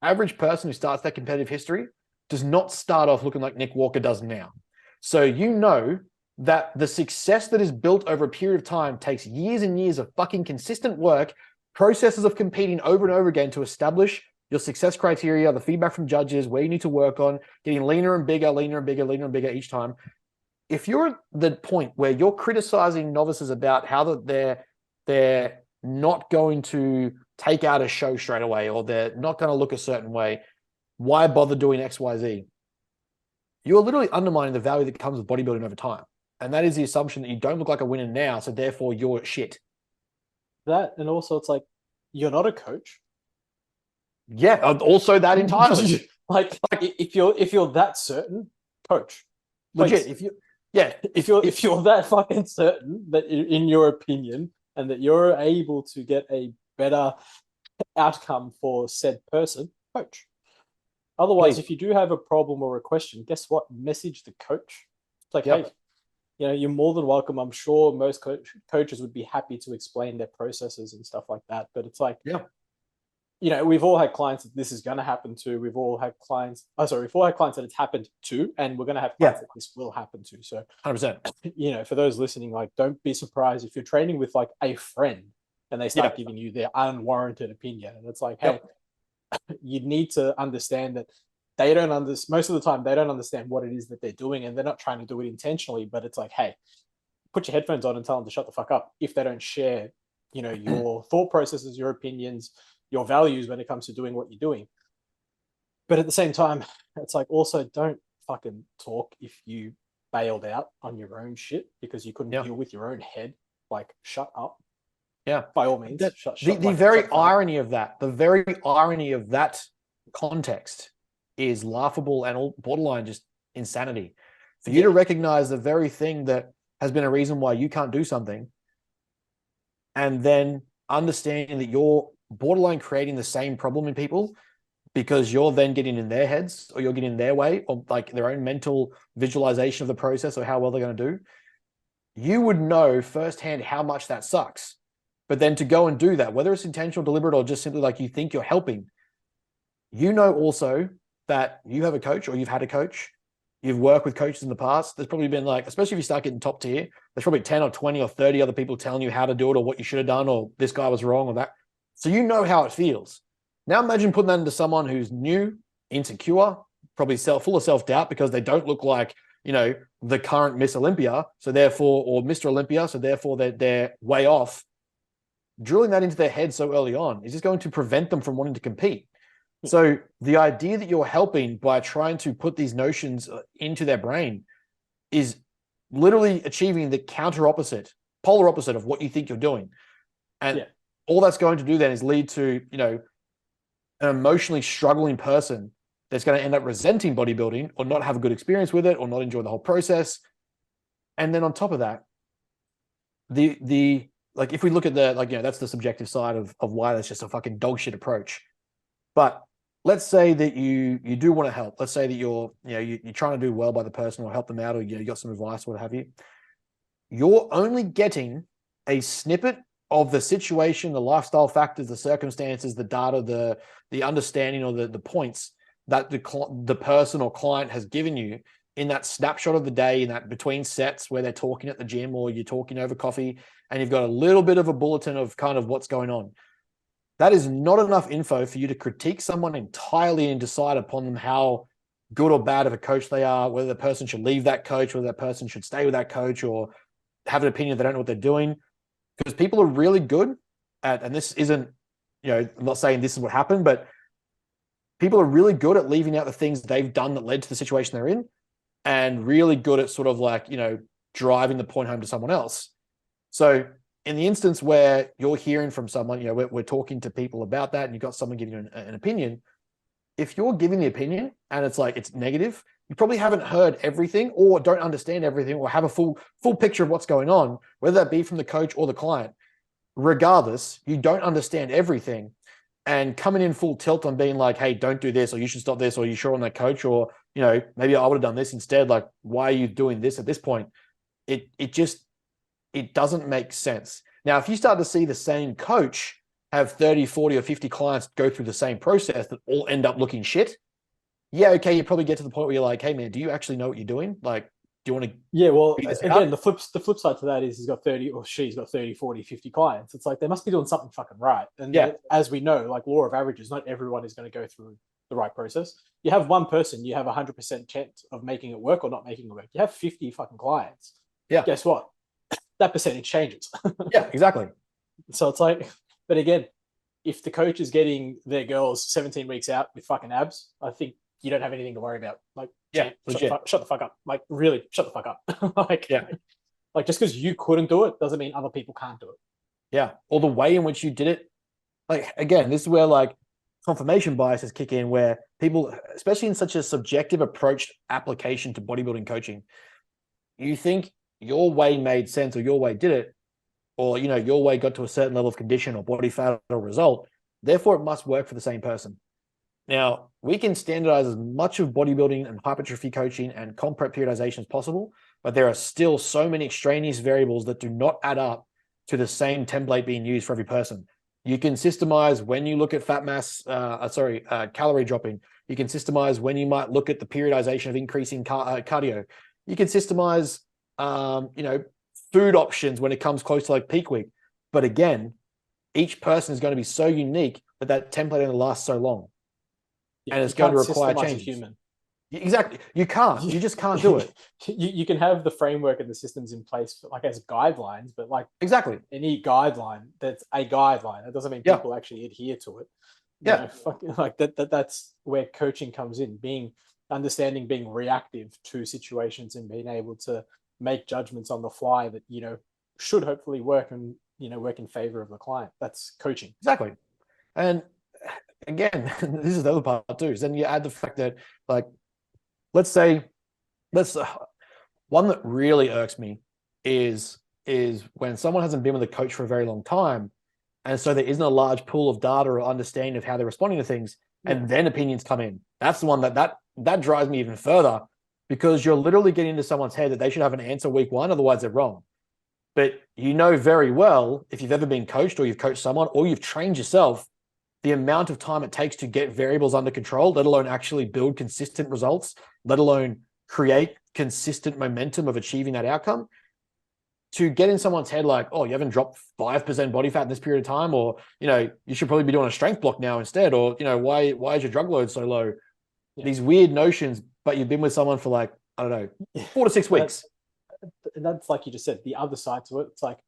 [SPEAKER 1] average person who starts that competitive history does not start off looking like Nick Walker does now. So you know that the success that is built over a period of time takes years and years of fucking consistent work, processes of competing over and over again to establish your success criteria, the feedback from judges, where you need to work on, getting leaner and bigger, leaner and bigger, leaner and bigger each time. If you're at the point where you're criticizing novices about how they're not going to take out a show straight away, or they're not going to look a certain way, why bother doing XYZ? You're literally undermining the value that comes with bodybuilding over time. And that is the assumption that you don't look like a winner now, so therefore you're shit.
[SPEAKER 2] That, and also it's like, you're not a coach.
[SPEAKER 1] Yeah, also that entirely.
[SPEAKER 2] like if you're that certain, coach.
[SPEAKER 1] Legit.
[SPEAKER 2] Please.
[SPEAKER 1] Yeah,
[SPEAKER 2] if you're that fucking certain that in your opinion and that you're able to get a better outcome for said person, coach. Otherwise,
[SPEAKER 1] please.
[SPEAKER 2] if you do have a problem or a question, guess what? Message the coach. It's like,
[SPEAKER 1] Yep.
[SPEAKER 2] hey, you're more than welcome. I'm sure most coaches would be happy to explain their processes and stuff like that. But it's like,
[SPEAKER 1] Yeah.
[SPEAKER 2] We've all had clients that this is going to happen to. We've all had clients. We've all had clients that it's happened to, and we're going to have clients that this will happen to. So,
[SPEAKER 1] 100%.
[SPEAKER 2] For those listening, like, don't be surprised if you're training with like a friend and they start giving you their unwarranted opinion, and it's like, hey, you need to understand that they don't understand. Most of the time, they don't understand what it is that they're doing, and they're not trying to do it intentionally. But it's like, hey, put your headphones on and tell them to shut the fuck up if they don't share, your thought processes, your opinions, your values when it comes to doing what you're doing. But at the same time, it's like, also don't fucking talk if you bailed out on your own shit because you couldn't deal with your own head. Like, shut up.
[SPEAKER 1] Yeah.
[SPEAKER 2] By all means.
[SPEAKER 1] The very irony of that context is laughable and borderline just insanity. For you to recognize the very thing that has been a reason why you can't do something, and then understanding that you're borderline creating the same problem in people because you're then getting in their heads or you're getting in their way or like their own mental visualization of the process or how well they're going to do, you would know firsthand how much that sucks. But then to go and do that, whether it's intentional, deliberate, or just simply like you think you're helping, also that you have a coach or you've had a coach, you've worked with coaches in the past. There's probably been like, especially if you start getting top tier, there's probably 10 or 20 or 30 other people telling you how to do it or what you should have done or this guy was wrong or that. So you know how it feels. Now imagine putting that into someone who's new, insecure, probably full of self-doubt because they don't look like, the current Miss Olympia. So therefore, or Mr. Olympia. So therefore they're way off. Drilling that into their head so early on is just going to prevent them from wanting to compete. So the idea that you're helping by trying to put these notions into their brain is literally achieving the polar opposite of what you think you're doing. And all that's going to do then is lead to, an emotionally struggling person that's going to end up resenting bodybuilding or not have a good experience with it or not enjoy the whole process. And then on top of that, like if we look at that's the subjective side of why that's just a fucking dog shit approach. But let's say that you do want to help. Let's say that you're trying to do well by the person or help them out, or you got some advice, what have you. You're only getting a snippet of the situation, the lifestyle factors, the circumstances, the data, the understanding, or the points that the person or client has given you in that snapshot of the day, in that between sets where they're talking at the gym or you're talking over coffee, and you've got a little bit of a bulletin of kind of what's going on. That is not enough info for you to critique someone entirely and decide upon them how good or bad of a coach they are, whether the person should leave that coach, whether that person should stay with that coach, or have an opinion they don't know what they're doing. Because people are really good at, and this isn't, I'm not saying this is what happened, but people are really good at leaving out the things they've done that led to the situation they're in, and really good at sort of like, driving the point home to someone else. So in the instance where you're hearing from someone, we're talking to people about that and you've got someone giving you an opinion, if you're giving the opinion and it's like, it's negative, you probably haven't heard everything or don't understand everything or have a full picture of what's going on, whether that be from the coach or the client. Regardless, you don't understand everything, and coming in full tilt on being like, hey, don't do this, or you should stop this, or you sure on that coach, or, maybe I would have done this instead. Like, why are you doing this at this point? It doesn't make sense. Now, if you start to see the same coach have 30, 40, or 50 clients go through the same process that all end up looking shit, you probably get to the point where you're like, hey man, do you actually know what you're doing? Like, do you want to?
[SPEAKER 2] Yeah, well, again, the flip side to that is he's got 30 or she's got 30, 40, 50 clients. It's like they must be doing something fucking right. And as we know, like law of averages, not everyone is going to go through the right process. You have one person, you have 100% chance of making it work or not making it work. You have 50 fucking clients. Yeah. Guess what? That percentage changes.
[SPEAKER 1] Yeah, exactly.
[SPEAKER 2] So it's like, but again, if the coach is getting their girls 17 weeks out with fucking abs, I think you don't have anything to worry about. Like, shut the fuck up. Like, really, shut the fuck up. Like just because you couldn't do it doesn't mean other people can't do it.
[SPEAKER 1] Yeah. Or the way in which you did it. Like, again, this is where like confirmation biases kick in, where people, especially in such a subjective approach application to bodybuilding coaching, you think your way made sense or your way did it, or your way got to a certain level of condition or body fat or result, therefore it must work for the same person. Now, we can standardize as much of bodybuilding and hypertrophy coaching and comp prep periodization as possible, but there are still so many extraneous variables that do not add up to the same template being used for every person. You can systemize when you look at fat mass, calorie dropping. You can systemize when you might look at the periodization of increasing cardio. You can systemize, food options when it comes close to like peak week. But again, each person is going to be so unique that template only lasts so long.
[SPEAKER 2] Yeah,
[SPEAKER 1] and it's going to require changes.
[SPEAKER 2] Human.
[SPEAKER 1] Exactly. You can't. You just can't do it.
[SPEAKER 2] You can have the framework and the systems in place for, like, as guidelines, but like
[SPEAKER 1] exactly
[SPEAKER 2] any guideline, that's a guideline. That doesn't mean people actually adhere to it. Like that's where coaching comes in, being reactive to situations and being able to make judgments on the fly that, should hopefully work and, work in favor of the client. That's coaching.
[SPEAKER 1] Exactly. And again, this is the other part too, is then you add the fact that, like, let's one that really irks me is when someone hasn't been with a coach for a very long time, and so there isn't a large pool of data or understanding of how they're responding to things, and then opinions come in. That's the one that drives me even further, because you're literally getting into someone's head that they should have an answer week one, otherwise they're wrong. But very well, if you've ever been coached or you've coached someone or you've trained yourself, the amount of time it takes to get variables under control, let alone actually build consistent results, let alone create consistent momentum of achieving that outcome, to get in someone's head like, oh, you haven't dropped 5% body fat in this period of time, or, you should probably be doing a strength block now instead, or, why is your drug load so low? Yeah. These weird notions, but you've been with someone for like, I don't know, 4 to 6 weeks.
[SPEAKER 2] And that's like you just said, the other side to it. It's like,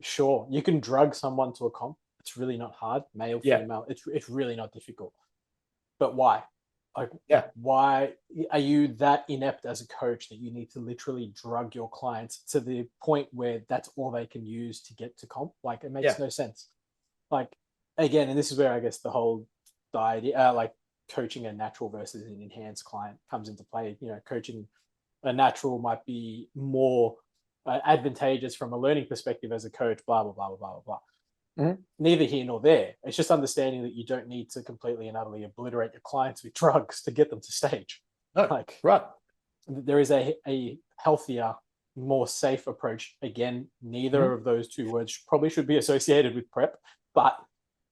[SPEAKER 2] sure, you can drug someone to a comp. It's really not hard, male, female. It's really not difficult. But why? Like, why are you that inept as a coach that you need to literally drug your clients to the point where that's all they can use to get to comp? Like, it makes no sense. Like, again, and this is where I guess the idea, like coaching a natural versus an enhanced client comes into play. Coaching a natural might be more advantageous from a learning perspective as a coach, blah, blah, blah, blah, blah, blah. Mm-hmm. Neither here nor there. It's just understanding that you don't need to completely and utterly obliterate your clients with drugs to get them to stage.
[SPEAKER 1] No, like, right.
[SPEAKER 2] There is a healthier, more safe approach. Again, neither of those two words probably should be associated with prep, but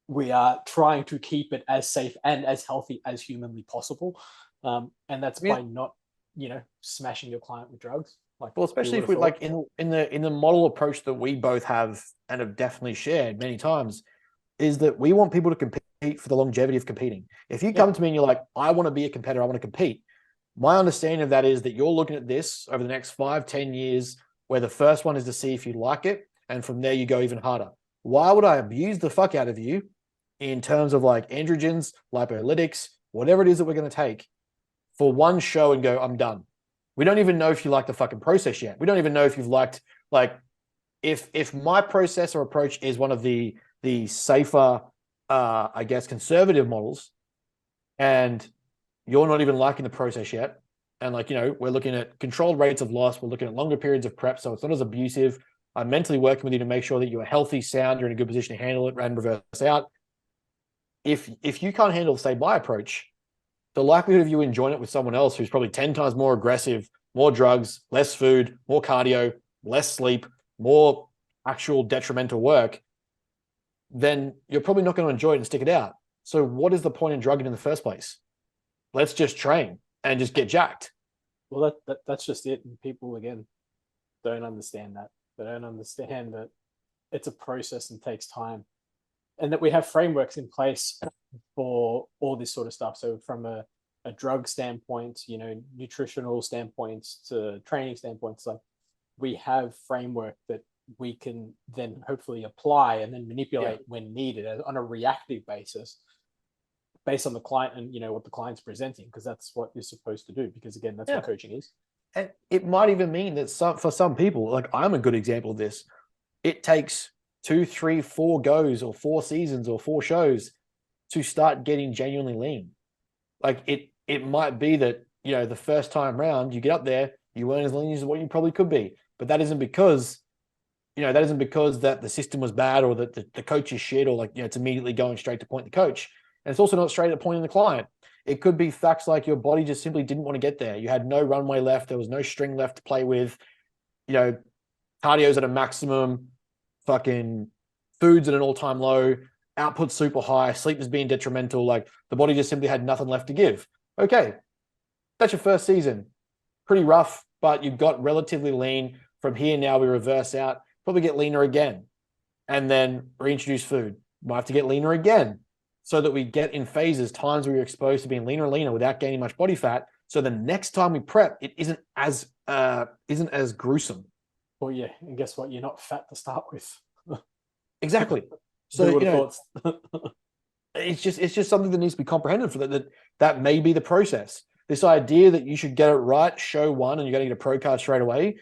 [SPEAKER 2] we are trying to keep it as safe and as healthy as humanly possible. And that's by not, smashing your client with drugs. Like,
[SPEAKER 1] well, especially if we like in the model approach that we both have and have definitely shared many times, is that we want people to compete for the longevity of competing. If you come to me and you're like, I want to be a competitor, I want to compete, my understanding of that is that you're looking at this over the next 5-10 years, where the first one is to see if you like it, and from there you go even harder. Why would I abuse the fuck out of you in terms of like androgens, lipolytics, whatever it is that we're going to take, for one show and go, I'm done? We don't even know if you like the fucking process yet. We don't even know if you've liked, like, if my process or approach is one of the safer, I guess, conservative models, and you're not even liking the process yet, and like, we're looking at controlled rates of loss, we're looking at longer periods of prep, so it's not as abusive. I'm mentally working with you to make sure that you're healthy, sound, you're in a good position to handle it and reverse out. If you can't handle, say, my approach, the likelihood of you enjoying it with someone else who's probably 10 times more aggressive, more drugs, less food, more cardio, less sleep, more actual detrimental work, then you're probably not going to enjoy it and stick it out. So what is the point in drugging in the first place? Let's just train and just get jacked.
[SPEAKER 2] Well, that's just it. And people, again, don't understand that. They don't understand that it's a process and takes time, and that we have frameworks in place for all this sort of stuff. So from a drug standpoint, nutritional standpoints to training standpoints, like, we have framework that we can then hopefully apply and then manipulate when needed on a reactive basis, based on the client and what the client's presenting, because that's what you're supposed to do, because again, that's what coaching is.
[SPEAKER 1] And it might even mean that for some people, like I'm a good example of this, it takes 2, 3, 4 goes or 4 seasons or 4 shows to start getting genuinely lean. Like it might be that, the first time round you get up there, You weren't as lean as what you probably could be. But that isn't because, that the system was bad or that the coach is shit or it's immediately going straight to point the coach. And it's also not straight at pointing the client. It could be facts like your body just simply didn't want to get there. You had no runway left. There was no string left to play with. Cardio's at a maximum, fucking food's at an all-time low, output's super high, sleep is being detrimental. Like the body just simply had nothing left to give. Okay, that's your first season. Pretty rough, but you've got relatively lean. From here now, we reverse out, probably get leaner again, and then reintroduce food. Might have to get leaner again, so that we get in phases, times where you're exposed to being leaner and leaner without gaining much body fat. So the next time we prep, it isn't as gruesome.
[SPEAKER 2] Well, yeah, and guess what? You're not fat to start with.
[SPEAKER 1] Exactly. So it's just something that needs to be comprehended for that may be the process. This idea that you should get it right, show one, and you're going to get a pro card straight away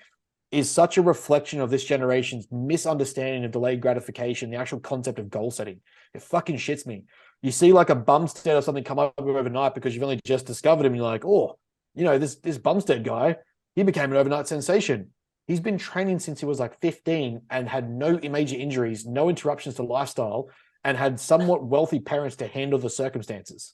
[SPEAKER 1] is such a reflection of this generation's misunderstanding of delayed gratification, the actual concept of goal setting. It fucking shits me. You see like a Bumstead or something come up overnight because you've only just discovered him. And you're like, oh, this Bumstead guy, he became an overnight sensation. He's been training since he was like 15 and had no major injuries, no interruptions to lifestyle, and had somewhat wealthy parents to handle the circumstances.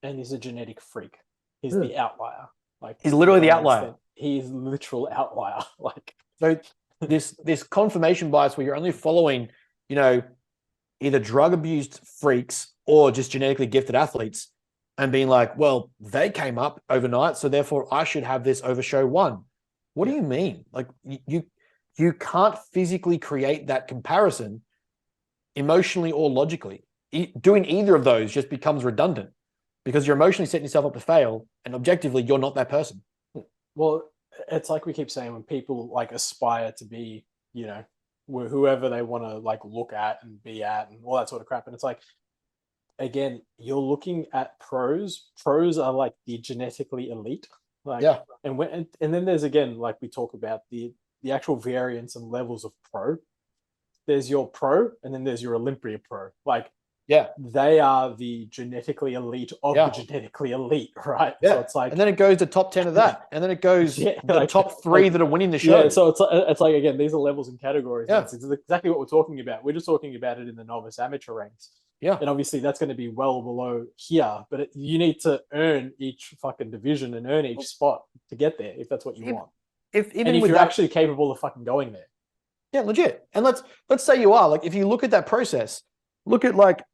[SPEAKER 2] And he's a genetic freak. He's the outlier. Like
[SPEAKER 1] he's literally the outlier.
[SPEAKER 2] He's literal outlier. Like
[SPEAKER 1] so this confirmation bias where you're only following, either drug abused freaks or just genetically gifted athletes and being like, well, they came up overnight, so therefore I should have this over show one. What do you mean? Like you can't physically create that comparison emotionally or logically. Doing either of those just becomes redundant because you're emotionally setting yourself up to fail, and objectively you're not that person.
[SPEAKER 2] Well, it's like we keep saying when people like aspire to be, whoever they want to like look at and be at and all that sort of crap. And it's like, again, you're looking at pros. Pros are like the genetically elite. Like,
[SPEAKER 1] yeah.
[SPEAKER 2] And then there's, again, like we talk about the actual variance and levels of pro. There's your pro, and then there's your Olympia pro. Like,
[SPEAKER 1] yeah,
[SPEAKER 2] they are the genetically elite of the genetically elite, right?
[SPEAKER 1] Yeah.
[SPEAKER 2] So it's like,
[SPEAKER 1] and then it goes to top 10 of that, and then it goes the top three that are winning the show.
[SPEAKER 2] Yeah, so it's like, again, these are levels and categories. Yeah, it's exactly what we're talking about. We're just talking about it in the novice amateur ranks.
[SPEAKER 1] Yeah,
[SPEAKER 2] and obviously that's going to be well below here, but you need to earn each fucking division and earn each spot to get there if that's what you want. If you're actually capable of fucking going there.
[SPEAKER 1] Yeah, legit. And let's say you are. Like, if you look at that process, look at like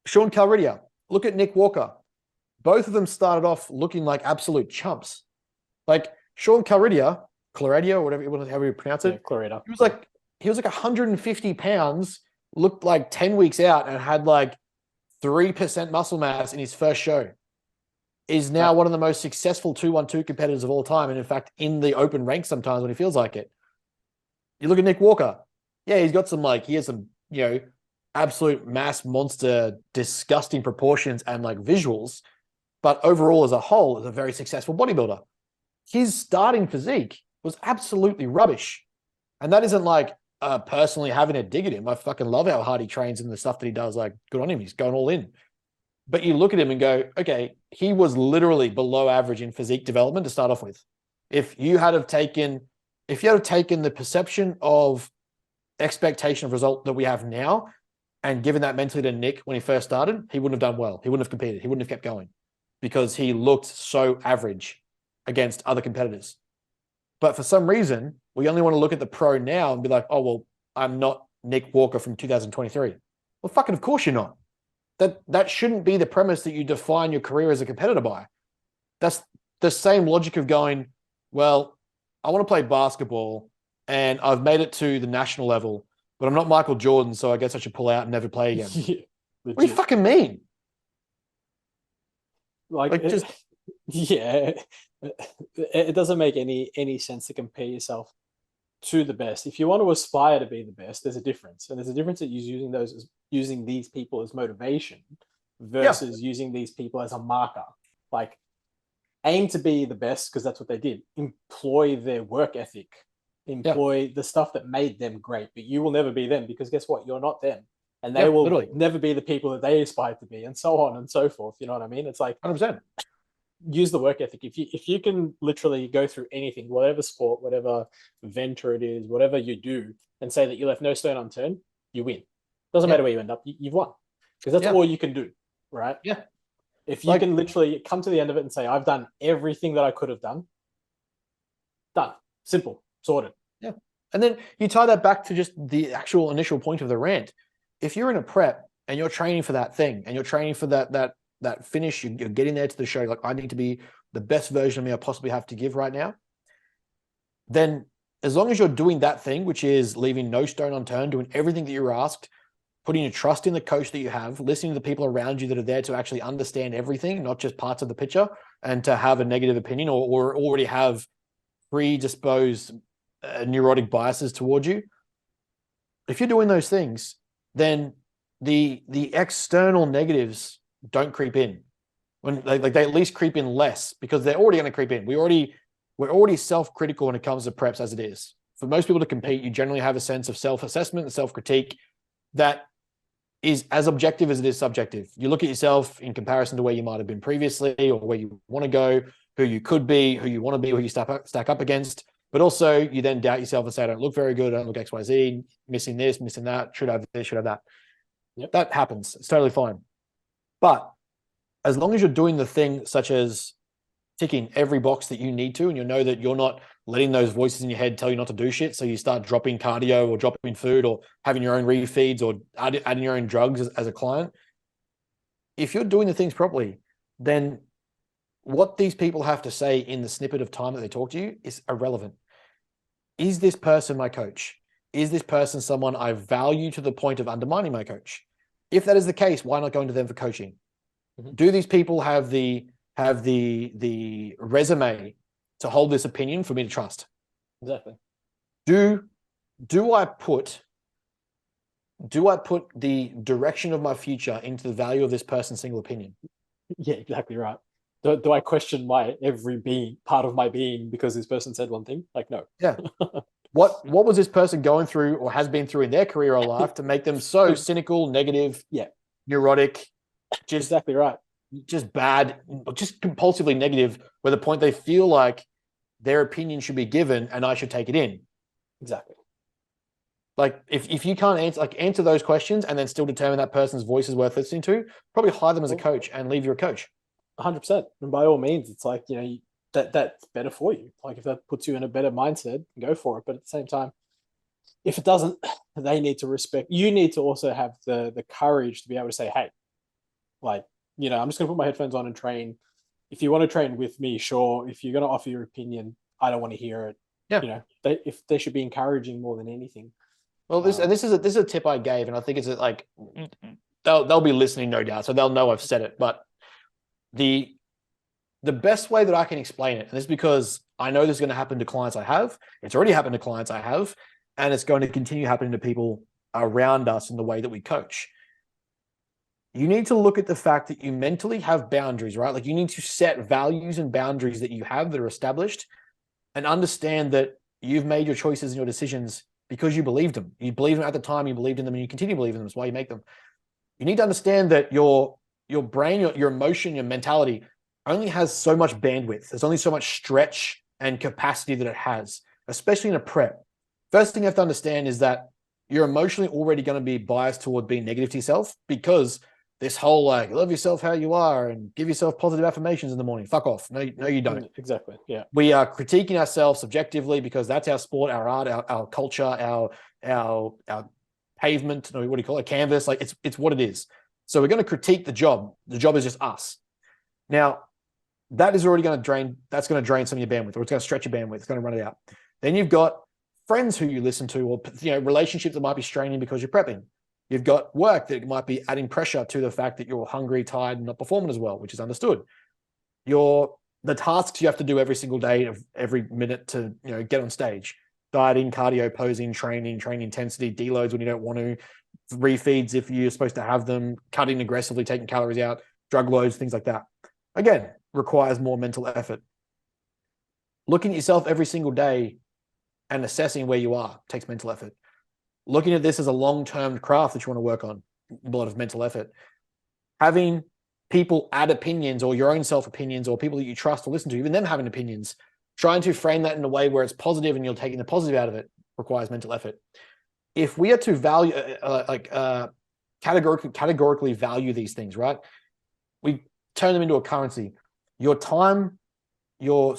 [SPEAKER 1] Sean Calridia, look at Nick Walker. Both of them started off looking like absolute chumps. Like Sean Calridia, or whatever, however you pronounce it.
[SPEAKER 2] Yeah, Clarida.
[SPEAKER 1] He was like 150 pounds, looked like 10 weeks out, and had like 3% muscle mass in his first show. Is now one of the most successful 2-1-2 competitors of all time. And in fact, in the open ranks sometimes when he feels like it. You look at Nick Walker. Yeah, he has some, absolute mass monster, disgusting proportions and like visuals. But overall, as a whole, is a very successful bodybuilder. His starting physique was absolutely rubbish. And that isn't like personally having a dig at him. I fucking love how hard he trains and the stuff that he does. Like, good on him. He's going all in. But you look at him and go, okay, he was literally below average in physique development to start off with. If you had taken the perception of expectation of result that we have now and given that mentally to Nick when he first started, he wouldn't have done well. He wouldn't have competed. He wouldn't have kept going because he looked so average against other competitors. But for some reason, we only want to look at the pro now and be like, oh, well, I'm not Nick Walker from 2023. Well, fucking of course you're not. That shouldn't be the premise that you define your career as a competitor by. That's the same logic of going, well, I want to play basketball and I've made it to the national level, but I'm not Michael Jordan, so I guess I should pull out and never play again.
[SPEAKER 2] Yeah,
[SPEAKER 1] what do you fucking mean?
[SPEAKER 2] Yeah, it doesn't make any sense to compare yourself to the best. If you want to aspire to be the best, there's a difference, and there's a difference that using these people as motivation versus using these people as a marker. Like, aim to be the best because that's what they did. Employ their work ethic. Employ the stuff that made them great. But you will never be them because guess what? You're not them. And they will never be the people that they aspire to be, and so on and so forth. You know what I mean? It's like
[SPEAKER 1] 100%.
[SPEAKER 2] use the work ethic. If you can literally go through anything, whatever sport, whatever venture it is, whatever you do, and say that you left no stone unturned, you win. Doesn't matter where you end up, you've won, because that's all you can do, right?
[SPEAKER 1] Yeah.
[SPEAKER 2] If you can literally come to the end of it and say, I've done everything that I could have done, done, simple, sorted.
[SPEAKER 1] Yeah. And then you tie that back to just the actual initial point of the rant. If you're in a prep and you're training for that thing, and you're training for that finish, you're getting there to the show, like, I need to be the best version of me I possibly have to give right now, then as long as you're doing that thing, which is leaving no stone unturned, doing everything that you're asked, putting your trust in the coach that you have, listening to the people around you that are there to actually understand everything, not just parts of the picture, and to have a negative opinion or already have predisposed neurotic biases towards you. If you're doing those things, then the external negatives don't creep in. When they at least creep in less, because they're already going to creep in. We're already self-critical when it comes to preps as it is. For most people to compete, you generally have a sense of self-assessment and self-critique that is as objective as it is subjective. You look at yourself in comparison to where you might have been previously, or where you want to go, who you could be, who you want to be, who you stack up against. But also you then doubt yourself and say, I don't look very good, I don't look XYZ, missing this, missing that, should have this, should have that.
[SPEAKER 2] Yep.
[SPEAKER 1] That happens. It's totally fine. But as long as you're doing the thing such as ticking every box that you need to, and you know that you're not letting those voices in your head tell you not to do shit, so you start dropping cardio or dropping food or having your own refeeds or adding your own drugs as a client, if you're doing the things properly, then what these people have to say in the snippet of time that they talk to you is irrelevant. Is this person my coach? Is this person someone I value to the point of undermining my coach? If that is the case, why not going to them for coaching? Mm-hmm. Do these people have the resume to hold this opinion for me to trust?
[SPEAKER 2] Exactly.
[SPEAKER 1] Do I put the direction of my future into the value of this person's single opinion?
[SPEAKER 2] Yeah, exactly right. Do I question my every part of my being because this person said one thing? Like, no.
[SPEAKER 1] Yeah. What was this person going through or has been through in their career or life to make them so cynical, negative, neurotic, just
[SPEAKER 2] exactly right,
[SPEAKER 1] just bad, just compulsively negative, where the point they feel like their opinion should be given and I should take it in?
[SPEAKER 2] Exactly.
[SPEAKER 1] Like, if you can't answer those questions and then still determine that person's voice is worth listening to, probably hire them as a coach and leave you a coach.
[SPEAKER 2] 100%. And by all means, it's like, that's better for you. Like, if that puts you in a better mindset, go for it. But at the same time, if it doesn't, they need to respect. You need to also have the courage to be able to say, hey, like, I'm just going to put my headphones on and train. If you want to train with me, sure. If you're going to offer your opinion, I don't want to hear it.
[SPEAKER 1] Yeah.
[SPEAKER 2] They should be encouraging more than anything.
[SPEAKER 1] Well, this is a tip I gave, and I think it's like they'll be listening, no doubt, so they'll know I've said it. But the best way that I can explain it, and this is because I know this is going to happen to clients I have. It's already happened to clients I have, and it's going to continue happening to people around us in the way that we coach. You need to look at the fact that you mentally have boundaries, right? Like, you need to set values and boundaries that you have that are established, and understand that you've made your choices and your decisions because you believed them. You believed them at the time, you believed in them, and you continue to believe in them. That's why you make them. You need to understand that your brain, your emotion, your mentality only has so much bandwidth. There's only so much stretch and capacity that it has, especially in a prep. First thing you have to understand is that you're emotionally already going to be biased toward being negative to yourself, because this whole, like, love yourself how you are and give yourself positive affirmations in the morning. Fuck off. No, you don't.
[SPEAKER 2] Exactly. Yeah.
[SPEAKER 1] We are critiquing ourselves subjectively because that's our sport, our art, our culture, our pavement, what do you call it? Canvas. Like, it's what it is. So we're going to critique the job. The job is just us. Now, that is already going to drain some of your bandwidth, or it's going to stretch your bandwidth. It's going to run it out. Then you've got friends who you listen to, or relationships that might be straining because you're prepping. You've got work that might be adding pressure to the fact that you're hungry, tired, and not performing as well, which is understood. The tasks you have to do every single day, of every minute to get on stage: dieting, cardio, posing, training intensity, deloads when you don't want to, refeeds if you're supposed to have them, cutting aggressively, taking calories out, drug loads, things like that. Again, requires more mental effort. Looking at yourself every single day and assessing where you are takes mental effort. Looking at this as a long-term craft that you want to work on, a lot of mental effort. Having people add opinions or your own self opinions or people that you trust or listen to, even them having opinions, trying to frame that in a way where it's positive and you're taking the positive out of it requires mental effort. If we are to value, categorically value these things, right? We turn them into a currency. Your time, your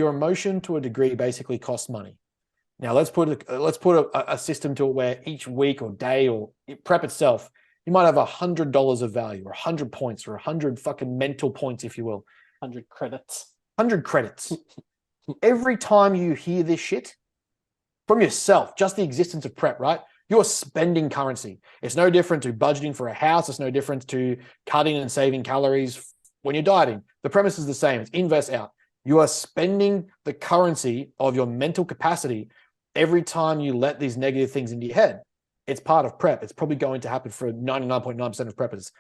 [SPEAKER 1] emotion to a degree basically costs money. Now let's put a system to it where each week or day or prep itself, you might have $100 of value or 100 points or 100 fucking mental points, if you will.
[SPEAKER 2] 100 credits.
[SPEAKER 1] 100 credits. Every time you hear this shit from yourself, just the existence of prep, right? You're spending currency. It's no different to budgeting for a house. It's no different to cutting and saving calories when you're dieting. The premise is the same. It's invest out. You are spending the currency of your mental capacity every time you let these negative things into your head. It's part of prep. It's probably going to happen for 99.9% of preppers.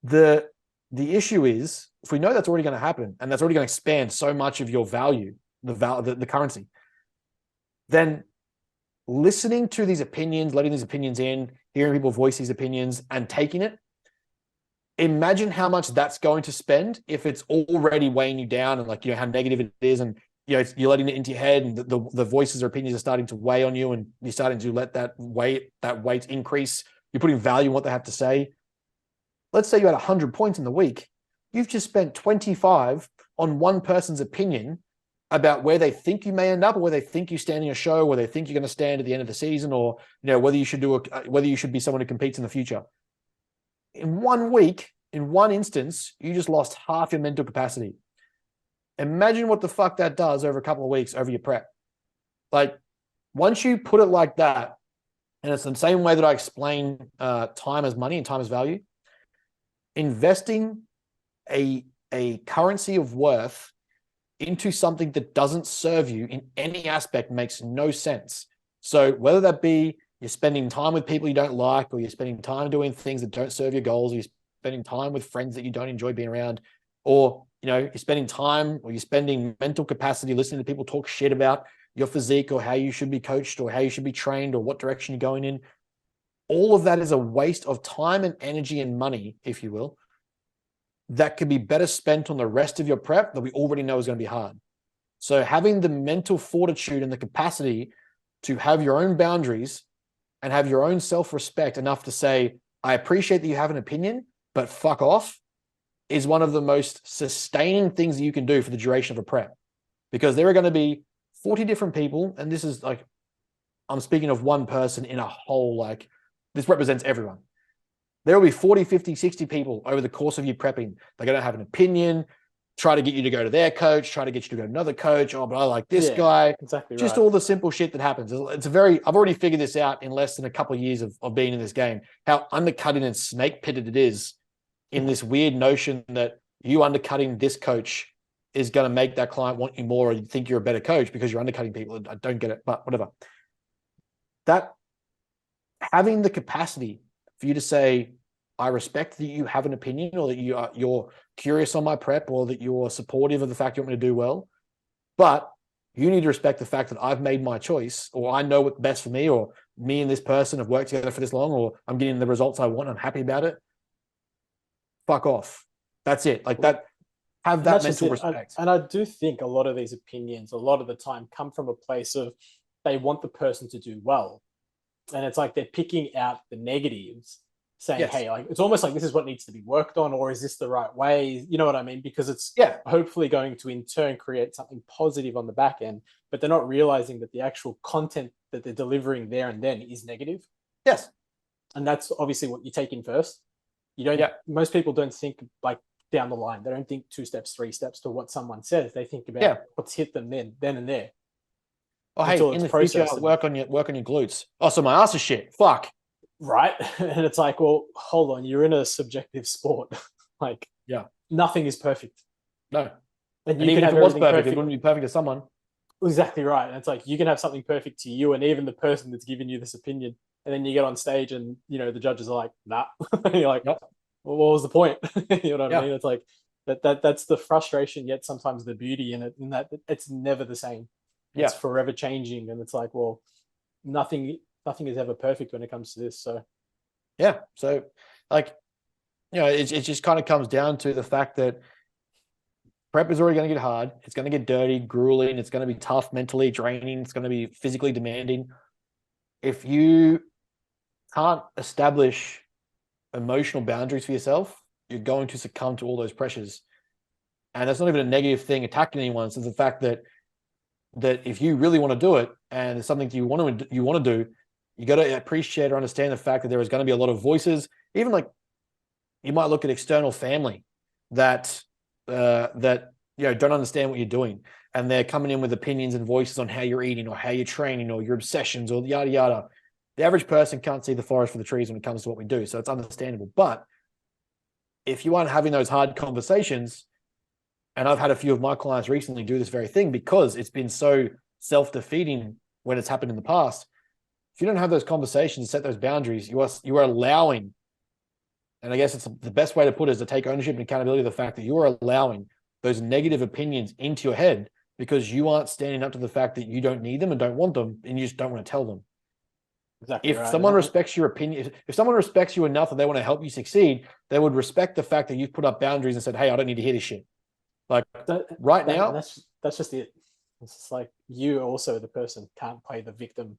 [SPEAKER 1] The issue is, if we know that's already going to happen and that's already going to expand so much of your value, the currency, then listening to these opinions, letting these opinions in, hearing people voice these opinions and taking it, imagine how much that's going to spend if it's already weighing you down and like, how negative it is. And, you're letting it into your head and the voices or opinions are starting to weigh on you and you're starting to let that weight increase. You're putting value in what they have to say. Let's say you had 100 points in the week. You've just spent 25 on one person's opinion about where they think you may end up or where they think you stand in a show, where they think you're going to stand at the end of the season, or whether you should be someone who competes in the future. In 1 week, in one instance, you just lost half your mental capacity. Imagine what the fuck that does over a couple of weeks over your prep. Like, once you put it like that, and it's the same way that I explain time as money and time as value, investing a currency of worth into something that doesn't serve you in any aspect makes no sense. So whether that be you're spending time with people you don't like, or you're spending time doing things that don't serve your goals, or you're spending time with friends that you don't enjoy being around, or you're spending time or you're spending mental capacity listening to people talk shit about your physique or how you should be coached or how you should be trained or what direction you're going in. All of that is a waste of time and energy and money, if you will, that could be better spent on the rest of your prep that we already know is going to be hard. So having the mental fortitude and the capacity to have your own boundaries and have your own self-respect enough to say, I appreciate that you have an opinion, but fuck off, is one of the most sustaining things that you can do for the duration of a prep. Because there are going to be 40 different people, and this is like, I'm speaking of one person in a whole, like, this represents everyone. There will be 40, 50, 60 people over the course of you prepping. They're going to have an opinion, try to get you to go to their coach, try to get you to go to another coach. Oh, but I like this guy.
[SPEAKER 2] Exactly.
[SPEAKER 1] Just
[SPEAKER 2] right.
[SPEAKER 1] all the simple shit that happens. I've already figured this out in less than a couple of years of being in this game, how undercutting and snake pitted it is in this weird notion that you undercutting this coach is going to make that client want you more or think you're a better coach because you're undercutting people. I don't get it, but whatever. That having the capacity for you to say, I respect that you have an opinion, or that you're curious on my prep, or that you're supportive of the fact you want me to do well, but you need to respect the fact that I've made my choice, or I know what's best for me, or me and this person have worked together for this long, or I'm getting the results I want. I'm happy about it. Fuck off. That's it. Like that. Have that mental respect.
[SPEAKER 2] And I do think a lot of these opinions, a lot of the time, come from a place of they want the person to do well, and it's like they're picking out the negatives, saying, yes, hey, like it's almost like this is what needs to be worked on, or is this the right way? You know what I mean? Because it's hopefully going to in turn create something positive on the back end, but they're not realizing that the actual content that they're delivering there and then is negative.
[SPEAKER 1] Yes.
[SPEAKER 2] And that's obviously what you take in first. You don't, most people don't think like down the line. They don't think 2 steps, 3 steps to what someone says. They think about what's hit them then and there.
[SPEAKER 1] Oh, hey, in the future, work on your glutes. Oh, so my ass is shit. Fuck.
[SPEAKER 2] Right. And it's like, well, hold on. You're in a subjective sport. Like, nothing is perfect.
[SPEAKER 1] No.
[SPEAKER 2] And
[SPEAKER 1] even if it was perfect, it wouldn't be perfect to someone.
[SPEAKER 2] Exactly right. And it's like, you can have something perfect to you and even the person that's giving you this opinion. And then you get on stage and, the judges are like, nah. And you're like, well, what was the point? You know what I mean? It's like, that's the frustration, yet sometimes the beauty in it, in that it's never the same. It's forever changing. And it's like, well, nothing is ever perfect when it comes to this. So
[SPEAKER 1] so like it just kind of comes down to the fact that prep is already going to get hard. It's going to get dirty, grueling. It's going to be tough, mentally draining. It's going to be physically demanding. If you can't establish emotional boundaries for yourself, you're going to succumb to all those pressures. And that's not even a negative thing attacking anyone. It's the fact that if you really want to do it and it's something you want to do, you got to appreciate or understand the fact that there is going to be a lot of voices. Even like you might look at external family that don't understand what you're doing, and they're coming in with opinions and voices on how you're eating or how you're training or your obsessions or yada yada. The average person can't see the forest for the trees when it comes to what we do, so it's understandable. But if you aren't having those hard conversations, and I've had a few of my clients recently do this very thing because it's been so self-defeating when it's happened in the past. If you don't have those conversations, set those boundaries, you are allowing, and I guess it's the best way to put it is to take ownership and accountability of the fact that you are allowing those negative opinions into your head because you aren't standing up to the fact that you don't need them and don't want them, and you just don't want to tell them.
[SPEAKER 2] Exactly.
[SPEAKER 1] If someone respects your opinion, if someone respects you enough that they want to help you succeed, they would respect the fact that you've put up boundaries and said, "Hey, I don't need to hear this shit." Like now,
[SPEAKER 2] that's just it. It's just like you also the person can't play the victim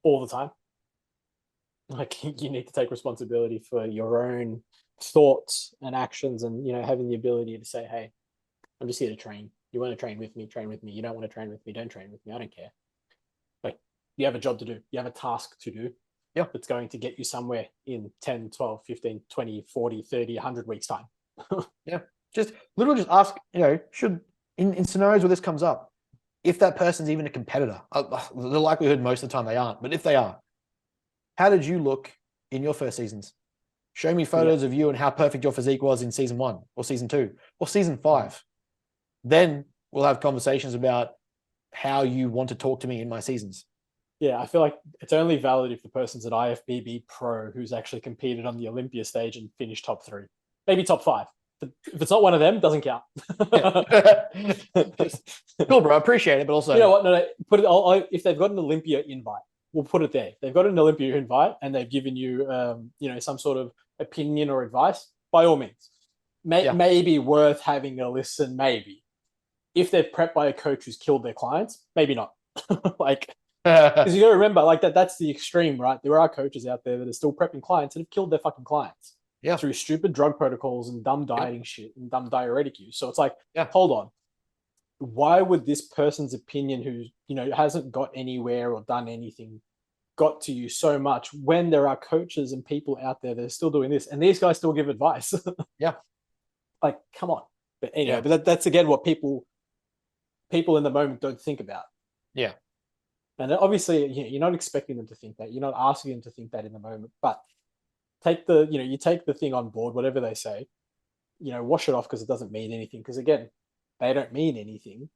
[SPEAKER 2] all the time. Like you need to take responsibility for your own thoughts and actions, and having the ability to say, "Hey, I'm just here to train. You want to train with me, train with me. You don't want to train with me, don't train with me. I don't care." Like you have a job to do. You have a task to do.
[SPEAKER 1] Yeah.
[SPEAKER 2] That's going to get you somewhere in 10, 12, 15, 20, 40, 30, 100 weeks time.
[SPEAKER 1] Yeah. Just literally just ask, should in scenarios where this comes up, if that person's even a competitor, the likelihood most of the time they aren't, but if they are, how did you look in your first seasons? Show me photos of you and how perfect your physique was in season 1 or season 2 or season 5. Then we'll have conversations about how you want to talk to me in my seasons.
[SPEAKER 2] Yeah, I feel like it's only valid if the person's an IFBB pro who's actually competed on the Olympia stage and finished top 3, maybe top 5. If it's not one of them, doesn't count.
[SPEAKER 1] Cool, bro. I appreciate it, but also,
[SPEAKER 2] you know what? No, put it. If they've got an Olympia invite, we'll put it there. If they've got an Olympia invite and they've given you, some sort of opinion or advice, by all means, maybe worth having a listen. Maybe if they're prepped by a coach who's killed their clients, maybe not. Like, because you got to remember, like that's the extreme, right? There are coaches out there that are still prepping clients and have killed their fucking clients.
[SPEAKER 1] Yeah.
[SPEAKER 2] Through stupid drug protocols and dumb dieting shit and dumb diuretic use. So it's like,
[SPEAKER 1] yeah,
[SPEAKER 2] hold on. Why would this person's opinion who, hasn't got anywhere or done anything got to you so much when there are coaches and people out there that are still doing this and these guys still give advice?
[SPEAKER 1] Yeah.
[SPEAKER 2] Like, come on. But anyway, but that's again what people in the moment don't think about.
[SPEAKER 1] Yeah.
[SPEAKER 2] And obviously, you're not expecting them to think that. You're not asking them to think that in the moment, but take you take the thing on board, whatever they say, wash it off because it doesn't mean anything. Because again, they don't mean anything.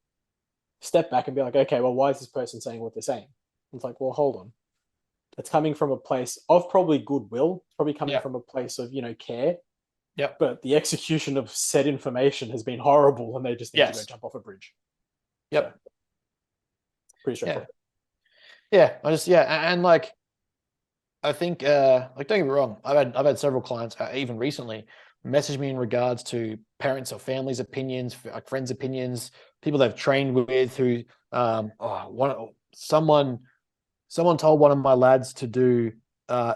[SPEAKER 2] Step back and be like, okay, well, why is this person saying what they're saying? It's like, well, hold on. It's coming from a place of probably goodwill. It's probably coming from a place of, care.
[SPEAKER 1] Yeah.
[SPEAKER 2] But the execution of said information has been horrible and they just need to go jump off a bridge.
[SPEAKER 1] Yep.
[SPEAKER 2] So, pretty straightforward.
[SPEAKER 1] Yeah. And like, I think, don't get me wrong, I've had several clients, even recently, message me in regards to parents or families' opinions, like friends' opinions, people they've trained with who, someone told one of my lads to do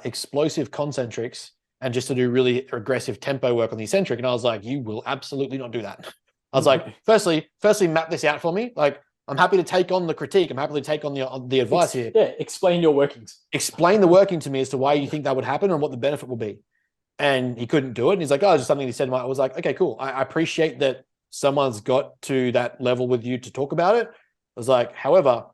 [SPEAKER 1] explosive concentrics and just to do really aggressive tempo work on the eccentric. And I was like, you will absolutely not do that. I was like, firstly, map this out for me. Like, I'm happy to take on the critique. I'm happy to take on the advice here.
[SPEAKER 2] Yeah, explain your workings.
[SPEAKER 1] Explain the working to me as to why you think that would happen and what the benefit will be. And he couldn't do it. And he's like, oh, it's just something he said. I was like, okay, cool. I appreciate that someone's got to that level with you to talk about it. I was like, however,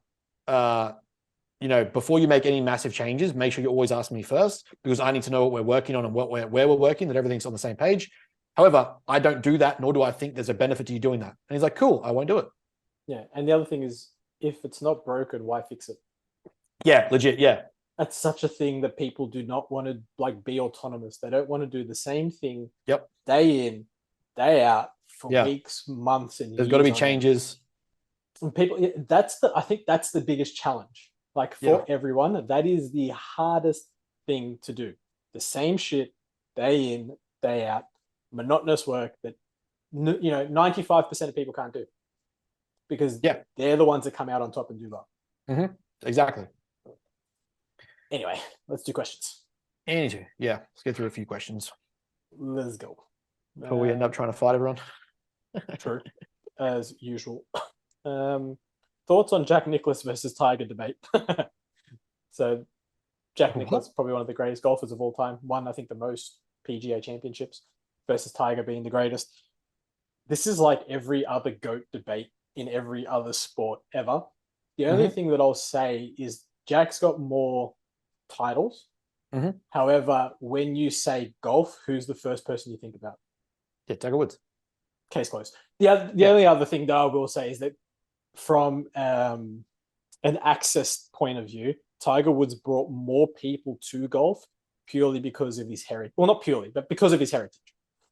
[SPEAKER 1] before you make any massive changes, make sure you always ask me first, because I need to know what we're working on and where we're working, that everything's on the same page. However, I don't do that, nor do I think there's a benefit to you doing that. And he's like, cool, I won't do it.
[SPEAKER 2] Yeah. And the other thing is, if it's not broken, why fix it?
[SPEAKER 1] Yeah, legit. Yeah.
[SPEAKER 2] That's such a thing that people do not want to be autonomous. They don't want to do the same thing day in, day out for weeks, months, and
[SPEAKER 1] there's got to be changes.
[SPEAKER 2] And people, I think that's the biggest challenge. Like for everyone, that is the hardest thing to do. The same shit day in, day out, monotonous work that 95% of people can't do, because they're the ones that come out on top and do well.
[SPEAKER 1] Mm-hmm. Exactly.
[SPEAKER 2] Anyway, let's do questions.
[SPEAKER 1] Let's get through a few questions.
[SPEAKER 2] Let's go.
[SPEAKER 1] Before we end up trying to fight everyone.
[SPEAKER 2] True, as usual. Thoughts on Jack Nicklaus versus Tiger debate? So, Jack Nicklaus, probably one of the greatest golfers of all time, won, I think, the most PGA championships, versus Tiger being the greatest. This is like every other GOAT debate in every other sport ever. The only thing that I'll say is Jack's got more titles. However, when you say golf, who's the first person you think about?
[SPEAKER 1] Yeah, Tiger Woods.
[SPEAKER 2] Case closed. The only other thing that I will say is that from an access point of view, Tiger Woods brought more people to golf purely because of his heritage. Well, not purely, but because of his heritage.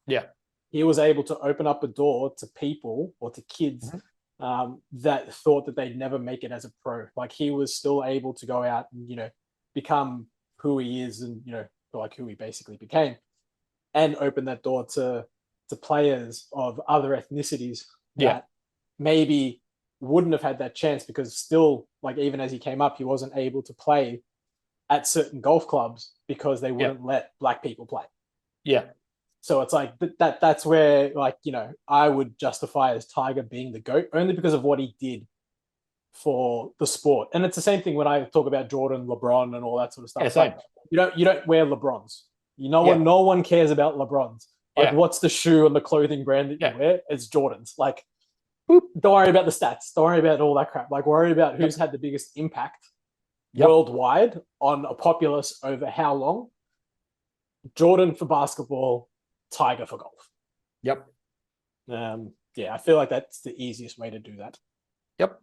[SPEAKER 1] Yeah.
[SPEAKER 2] He was able to open up a door to people or to kids that thought that they'd never make it as a pro. Like, he was still able to go out and, become who he is and, like who he basically became, and open that door to players of other ethnicities that maybe wouldn't have had that chance, because still, like, even as he came up, he wasn't able to play at certain golf clubs because they wouldn't let black people play.
[SPEAKER 1] Yeah.
[SPEAKER 2] So it's like that's where, like, I would justify as Tiger being the GOAT only because of what he did for the sport. And it's the same thing when I talk about Jordan, LeBron, and all that sort of stuff.
[SPEAKER 1] Like,
[SPEAKER 2] you don't wear LeBrons. No one cares about LeBrons. Like, what's the shoe and the clothing brand that you wear? It's Jordans. Like, don't worry about the stats. Don't worry about all that crap. Like, worry about who's had the biggest impact worldwide on a populace over how long. Jordan for basketball, Tiger for golf.
[SPEAKER 1] Yep.
[SPEAKER 2] I feel like that's the easiest way to do that.
[SPEAKER 1] Yep.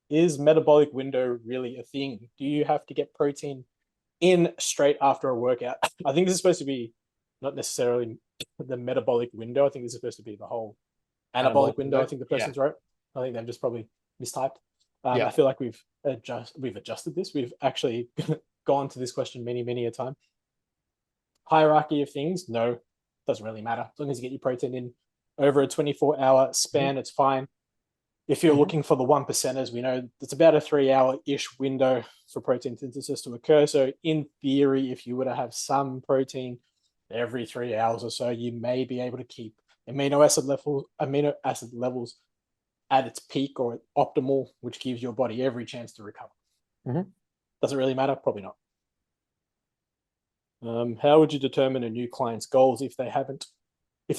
[SPEAKER 2] Is metabolic window really a thing? Do you have to get protein in straight after a workout? I think this is supposed to be not necessarily the metabolic window. I think this is supposed to be the whole anabolic window. I think the person's wrote. I think they've just probably mistyped. I feel like we've adjusted this. We've actually gone to this question many, many a time. Hierarchy of things, no, doesn't really matter. As long as you get your protein in over a 24-hour span, it's fine. If you're looking for the 1%ers, we know it's about a 3-hour-ish window for protein synthesis to occur. So in theory, if you were to have some protein every 3 hours or so, you may be able to keep amino acid levels at its peak or optimal, which gives your body every chance to recover. Does it really matter? Probably not. How would you determine a new client's goals if they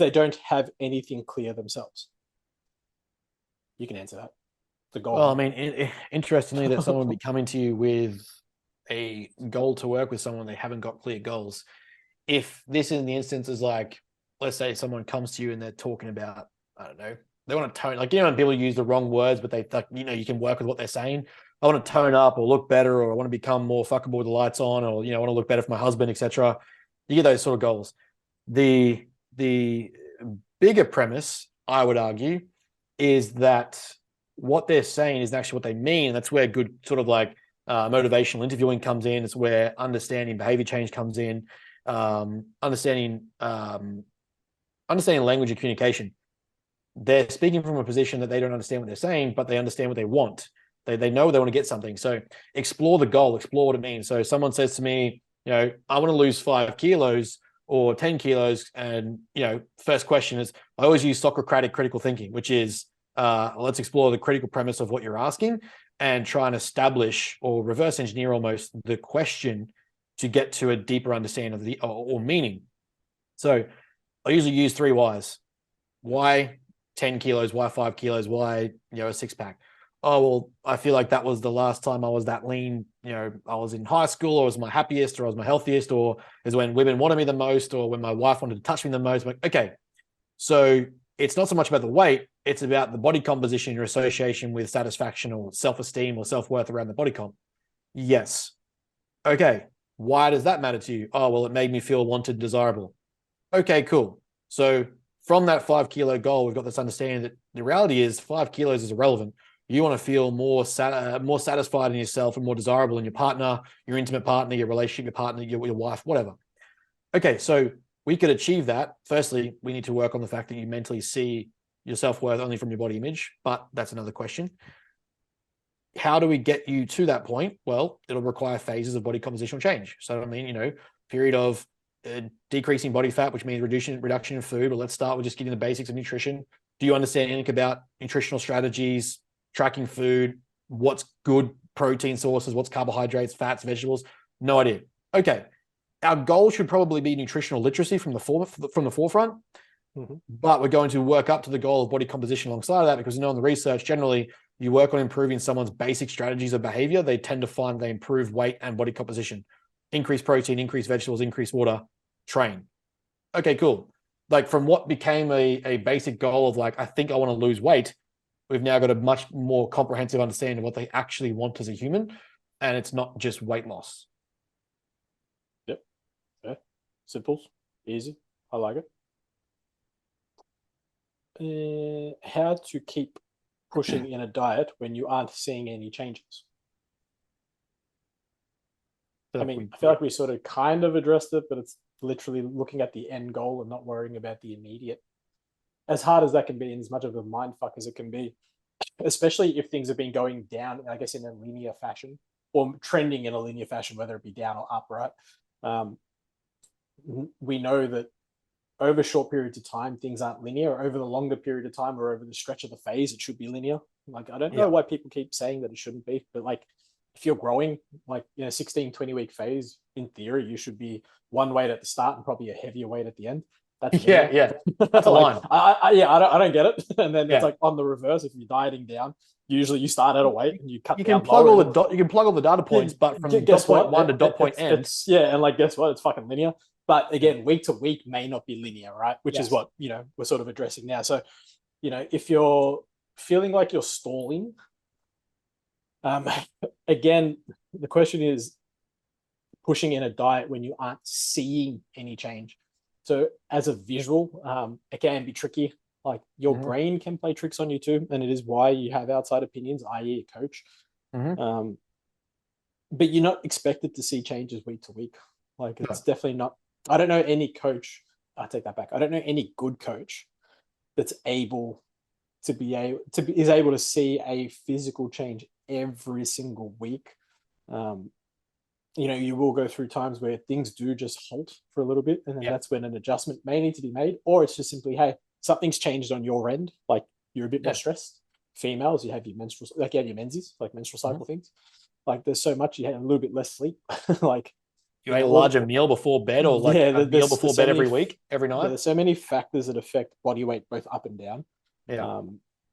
[SPEAKER 2] don't have anything clear themselves? You can answer that. The goal.
[SPEAKER 1] Well, I mean, interestingly, that someone would be coming to you with a goal to work with someone, they haven't got clear goals. If this in the instance is like, let's say someone comes to you and they're talking about, I don't know, they want to tone, like, people use the wrong words, but they, like, you can work with what they're saying. I want to tone up or look better, or I want to become more fuckable with the lights on, or, I want to look better for my husband, etc. You get those sort of goals. The bigger premise, I would argue, is that what they're saying is actually what they mean. And that's where good sort of like motivational interviewing comes in. It's where understanding behavior change comes in, understanding language and communication. They're speaking from a position that they don't understand what they're saying, but they understand what they want. They know they want to get something. So explore the goal, explore what it means. So someone says to me, I want to lose 5 kilos or 10 kilos. And, first question is, I always use Socratic critical thinking, which is, let's explore the critical premise of what you're asking and try and establish or reverse engineer almost the question to get to a deeper understanding of the or meaning. So I usually use 3 whys. Why 10 kilos? Why 5 kilos? Why, a 6-pack? Oh, well, I feel like that was the last time I was that lean. I was in high school, or I was my happiest, or I was my healthiest, or is when women wanted me the most, or when my wife wanted to touch me the most. Like, okay, so it's not so much about the weight, it's about the body composition, your association with satisfaction or self-esteem or self-worth around the body comp. Yes. Okay, why does that matter to you? Oh, well, it made me feel wanted, desirable. Okay, cool. So from that 5 kilo goal, we've got this understanding that the reality is 5 kilos is irrelevant. You want to feel more satisfied in yourself and more desirable in your partner, your intimate partner, your relationship, your partner, your wife, whatever. Okay, so we could achieve that. Firstly, we need to work on the fact that you mentally see your self-worth only from your body image, but that's another question. How do we get you to that point? Well, it'll require phases of body compositional change. So, I mean, period of decreasing body fat, which means reduction in food. But let's start with just getting the basics of nutrition. Do you understand anything about nutritional strategies, tracking food, what's good protein sources, what's carbohydrates, fats, vegetables? No idea. Okay. Our goal should probably be nutritional literacy from the forefront, but we're going to work up to the goal of body composition alongside of that, because in the research, generally, you work on improving someone's basic strategies of behavior, they tend to find they improve weight and body composition. Increase protein, increase vegetables, increase water, train. Okay, cool. Like, from what became a basic goal of like, I think I want to lose weight, we've now got a much more comprehensive understanding of what they actually want as a human, and it's not just weight loss.
[SPEAKER 2] Yep. Yeah. Simple, easy. I like it. How to keep pushing in a diet when you aren't seeing any changes? I mean, I feel like we sort of kind of addressed it, but it's literally looking at the end goal and not worrying about the immediate. As hard as that can be, and as much of a mindfuck as it can be, especially if things have been going down, I guess, in a linear fashion, or trending in a linear fashion, whether it be down or up, right? We know that over short periods of time, things aren't linear. Over the longer period of time, or over the stretch of the phase, it should be linear. Like, I don't know why people keep saying that it shouldn't be, but like, if you're growing, like, 16, 20 week phase, in theory, you should be one weight at the start and probably a heavier weight at the end. That's
[SPEAKER 1] yeah. That's a
[SPEAKER 2] like,
[SPEAKER 1] line.
[SPEAKER 2] I don't get it. And then it's like on the reverse, if you're dieting down, usually you start at a weight and you cut.
[SPEAKER 1] You can plug all the data points, but from dot point one to dot point end,
[SPEAKER 2] and like, guess what? It's fucking linear. But again, week to week may not be linear, right? Which is what we're sort of addressing now. So, if you're feeling like you're stalling, again, the question is pushing in a diet when you aren't seeing any change. So as a visual, it can be tricky. Like, your brain can play tricks on you too, and it is why you have outside opinions, i.e. a coach. But you're not expected to see changes week to week. Like, it's definitely not. I don't know any coach. I take that back. I don't know any good coach that's able to is able to see a physical change every single week. You will go through times where things do just halt for a little bit, and then that's when an adjustment may need to be made, or it's just simply, hey, something's changed on your end. Like, you're a bit more stressed. Females, you have your menstrual, like, you have your menses, like menstrual cycle things. Like, there's so much, you have a little bit less sleep. Like,
[SPEAKER 1] you ate a larger meal before bed, or like a meal before bed every week, every night.
[SPEAKER 2] There's so many factors that affect body weight, both up and down.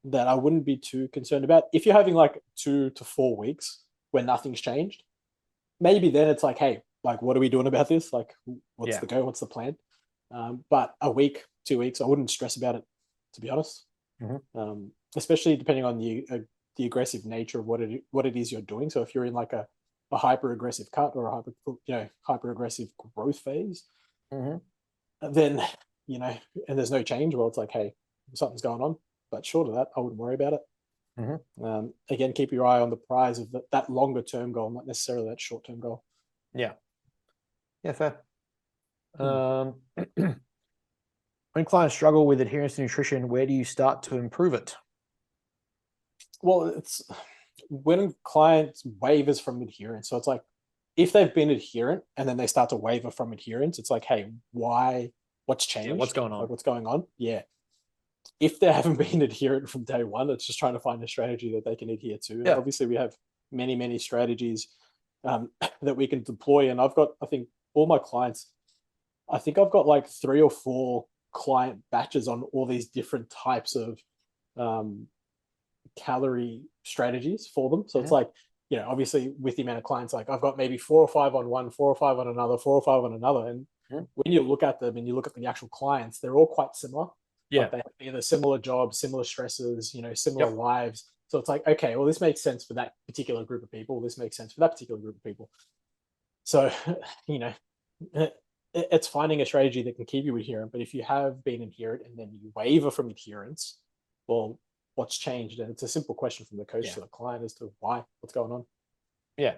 [SPEAKER 2] That I wouldn't be too concerned about. If you're having like 2 to 4 weeks where nothing's changed, maybe then it's like, hey, like, what are we doing about this? Like, what's the go? What's the plan? But a week, 2 weeks, I wouldn't stress about it, to be honest. Especially depending on the aggressive nature of what it is you're doing. So if you're in like a hyper aggressive cut, or a hyper aggressive growth phase, then and there's no change, well, it's like, hey, something's going on. But short of that, I wouldn't worry about it. Again, keep your eye on the prize of that longer term goal, not necessarily that short term goal.
[SPEAKER 1] Yeah, fair. When clients struggle with adherence to nutrition, where do you start to improve it?
[SPEAKER 2] Well, it's when clients wavers from adherence. So it's like, if they've been adherent and then they start to waver from adherence, it's like, hey, why? What's changed?
[SPEAKER 1] What's going on?
[SPEAKER 2] Like, what's going on? Yeah. If they haven't been adherent from day one, it's just trying to find a strategy that they can adhere to. And obviously, we have many, many strategies that we can deploy. And I've got, I think, all my clients, I think I've got like 3 or 4 client batches on all these different types of calorie strategies for them. So it's like, obviously, with the amount of clients, like, I've got maybe 4 or 5 on one, 4 or 5 on another, 4 or 5 on another. And when you look at them and you look at the actual clients, they're all quite similar. Like, they have either similar jobs, similar stresses, similar lives. So it's like, okay, well, this makes sense for that particular group of people. This makes sense for that particular group of people. So, it's finding a strategy that can keep you adherent. But if you have been adherent and then you waver from adherence, well, what's changed? And it's a simple question from the coach to the client as to why, what's going on.
[SPEAKER 1] Yeah.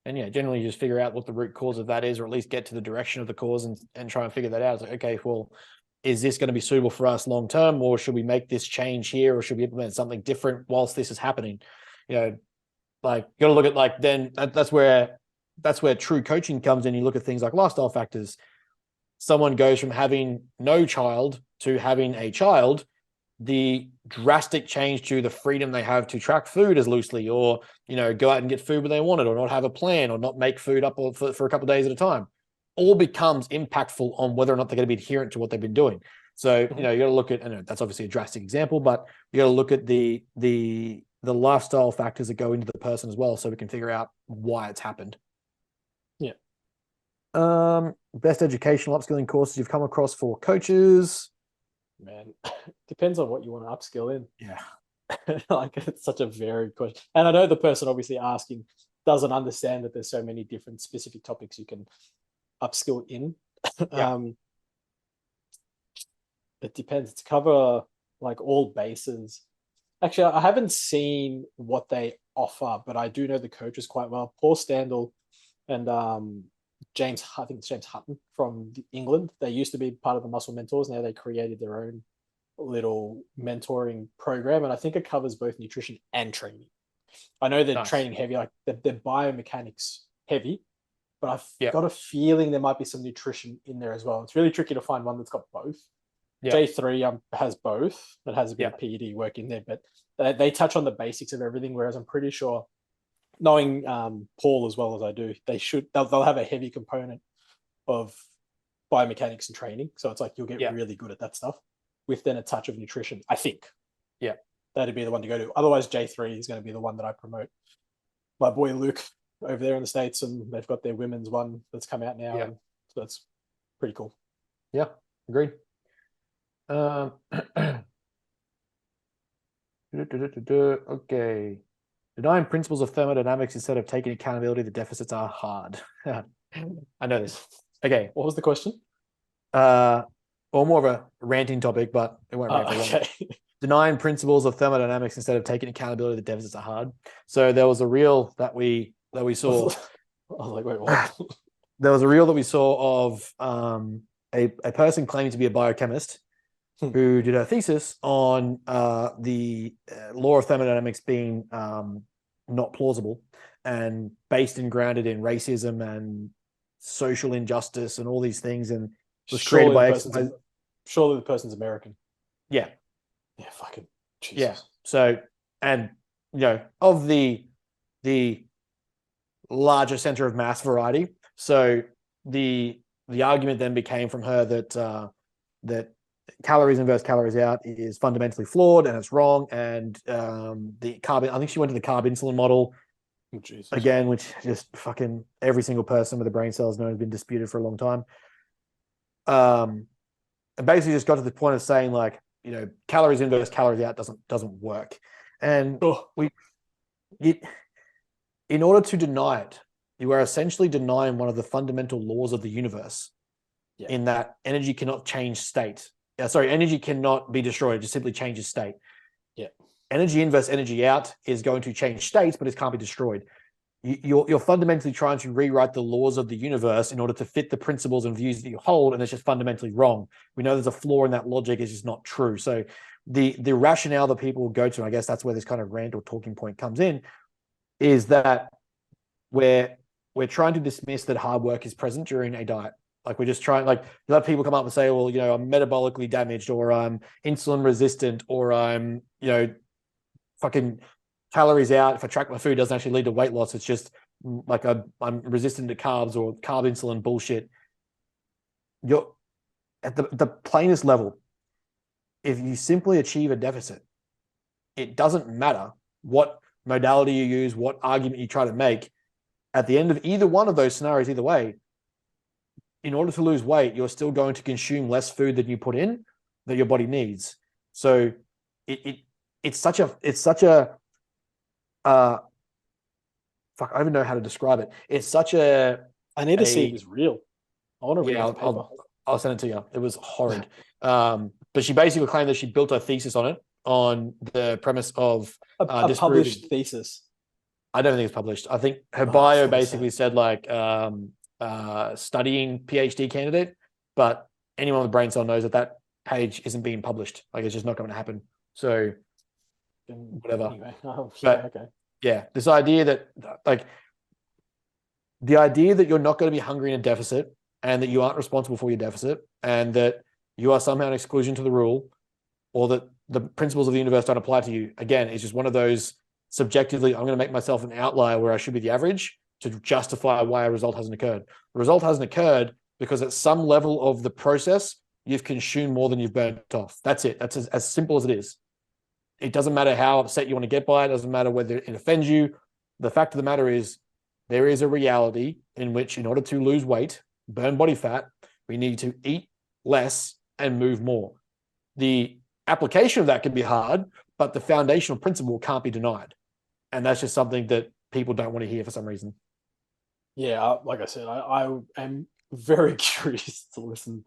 [SPEAKER 1] And yeah, generally just figure out what the root cause of that is, or at least get to the direction of the cause and try and figure that out. It's like, okay, well, is this going to be suitable for us long term, or should we make this change here, or should we implement something different whilst this is happening? You know, like you got to look at like then that's where true coaching comes in. You look at things like lifestyle factors. Someone goes from having no child to having a child, the drastic change to the freedom they have to track food as loosely, or go out and get food when they want it, or not have a plan, or not make food up for a couple of days at a time, all becomes impactful on whether or not they're going to be adherent to what they've been doing. So you got to look at, and that's obviously a drastic example, but you got to look at the lifestyle factors that go into the person as well, so we can figure out why it's happened.
[SPEAKER 2] Yeah.
[SPEAKER 1] Best educational upskilling courses you've come across for coaches.
[SPEAKER 2] Man, depends on what you want to upskill in.
[SPEAKER 1] Yeah.
[SPEAKER 2] Like, it's such a varied question. And I know the person obviously asking doesn't understand that there's so many different specific topics you can upskill in.
[SPEAKER 1] Yeah.
[SPEAKER 2] It depends. To cover like all bases. Actually, I haven't seen what they offer, but I do know the coaches quite well. Paul Standel and I think it's James Hutton from England. They used to be part of the Muscle Mentors. Now they created their own little mentoring program, and I think it covers both nutrition and training. I know they're training heavy, like they're biomechanics heavy, but I've got a feeling there might be some nutrition in there as well. It's really tricky to find one that's got both. J3 has both. It has a bit of PED work in there, but they touch on the basics of everything, whereas I'm pretty sure, knowing Paul as well as I do, they'll have a heavy component of biomechanics and training. So it's like you'll get really good at that stuff with then a touch of nutrition, I think.
[SPEAKER 1] Yeah.
[SPEAKER 2] That'd be the one to go to. Otherwise, J3 is going to be the one that I promote. My boy Luke over there in the States, and they've got their women's one that's come out now. And so that's pretty cool.
[SPEAKER 1] Yeah, agreed. Okay. Denying principles of thermodynamics instead of taking accountability, the deficits are hard. I know this. Okay.
[SPEAKER 2] What was the question?
[SPEAKER 1] Or more of a ranting topic, but it won't rant for long.
[SPEAKER 2] Okay.
[SPEAKER 1] Denying principles of thermodynamics instead of taking accountability, the deficits are hard. So there was a reel that we saw.
[SPEAKER 2] I was like, wait, what?
[SPEAKER 1] There was a reel that we saw of a person claiming to be a biochemist who did a thesis on the law of thermodynamics being not plausible and based and grounded in racism and social injustice and all these things, and was created by
[SPEAKER 2] surely the person's American.
[SPEAKER 1] Yeah.
[SPEAKER 2] Yeah, fucking Jesus.
[SPEAKER 1] Yeah. So, and of the larger center of mass variety. So the argument then became from her that calories in versus calories out is fundamentally flawed and it's wrong. And the carb, I think she went to the carb insulin model again, which just fucking every single person with a brain cells known has been disputed for a long time. And basically just got to the point of saying like, calories in versus calories out doesn't work. And in order to deny it, you are essentially denying one of the fundamental laws of the universe in that energy cannot change state. Energy cannot be destroyed. It just simply changes state.
[SPEAKER 2] Yeah.
[SPEAKER 1] Energy in versus energy out is going to change states, but it can't be destroyed. You're fundamentally trying to rewrite the laws of the universe in order to fit the principles and views that you hold, and it's just fundamentally wrong. We know there's a flaw in that logic. It's just not true. So the rationale that people go to, and I guess that's where this kind of rant or talking point comes in, is that we're trying to dismiss that hard work is present during a diet. Like we're just trying, like you have people come up and say, well, I'm metabolically damaged, or I'm insulin resistant, or I'm, fucking calories out. If I track my food, it doesn't actually lead to weight loss. It's just like I'm resistant to carbs or carb insulin bullshit. You're at the plainest level. If you simply achieve a deficit, it doesn't matter what modality you use, what argument you try to make. At the end of either one of those scenarios, either way, in order to lose weight, you're still going to consume less food than you put in that your body needs. So it's such a fuck, I don't even know how to describe it. It's such a
[SPEAKER 2] I need to see if it's real. I want to read the paper.
[SPEAKER 1] I'll send it to you. It was horrid. But she basically claimed that she built her thesis on it, on the premise of
[SPEAKER 2] a published thesis.
[SPEAKER 1] I don't think it's published. I think her
[SPEAKER 2] Oh,
[SPEAKER 1] bio
[SPEAKER 2] that's what I
[SPEAKER 1] basically said like studying PhD candidate, but anyone with brain cell knows that that page isn't being published. Like it's just not going to happen. So whatever.
[SPEAKER 2] Anyway, oh,
[SPEAKER 1] But-
[SPEAKER 2] okay.
[SPEAKER 1] yeah, this idea that like the idea that you're not going to be hungry in a deficit and that you aren't responsible for your deficit and that you are somehow an exclusion to the rule or that the principles of the universe don't apply to you, again, it's just one of those subjectively, I'm going to make myself an outlier where I should be the average to justify why a result hasn't occurred. The result hasn't occurred because at some level of the process, you've consumed more than you've burnt off. That's it. That's as simple as it is. It doesn't matter how upset you want to get by it. It doesn't matter whether it offends you. The fact of the matter is there is a reality in which in order to lose weight, burn body fat, we need to eat less and move more. The application of that can be hard, but the foundational principle can't be denied. And that's just something that people don't want to hear for some reason.
[SPEAKER 2] Yeah, like I said, I am very curious to listen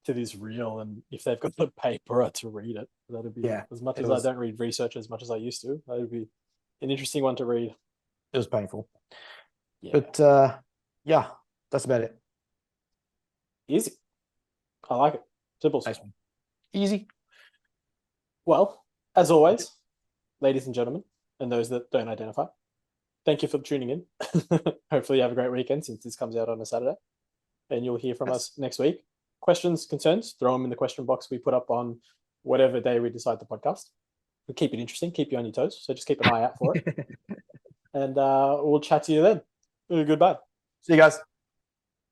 [SPEAKER 2] to this reel, and if they've got the paper to read it, that'd be as much as I don't read research as much as I used to. That would be an interesting one to read.
[SPEAKER 1] It was painful.
[SPEAKER 2] Yeah.
[SPEAKER 1] But yeah, that's about it.
[SPEAKER 2] Easy. I like it. Simple.
[SPEAKER 1] Nice one. Easy.
[SPEAKER 2] Well, as always, ladies and gentlemen, and those that don't identify, thank you for tuning in. Hopefully you have a great weekend since this comes out on a Saturday. And you'll hear from us next week. Questions, concerns, throw them in the question box we put up on whatever day we decide the podcast. We'll keep it interesting, keep you on your toes. So just keep an eye out for it. And we'll chat to you then. Goodbye.
[SPEAKER 1] See you guys.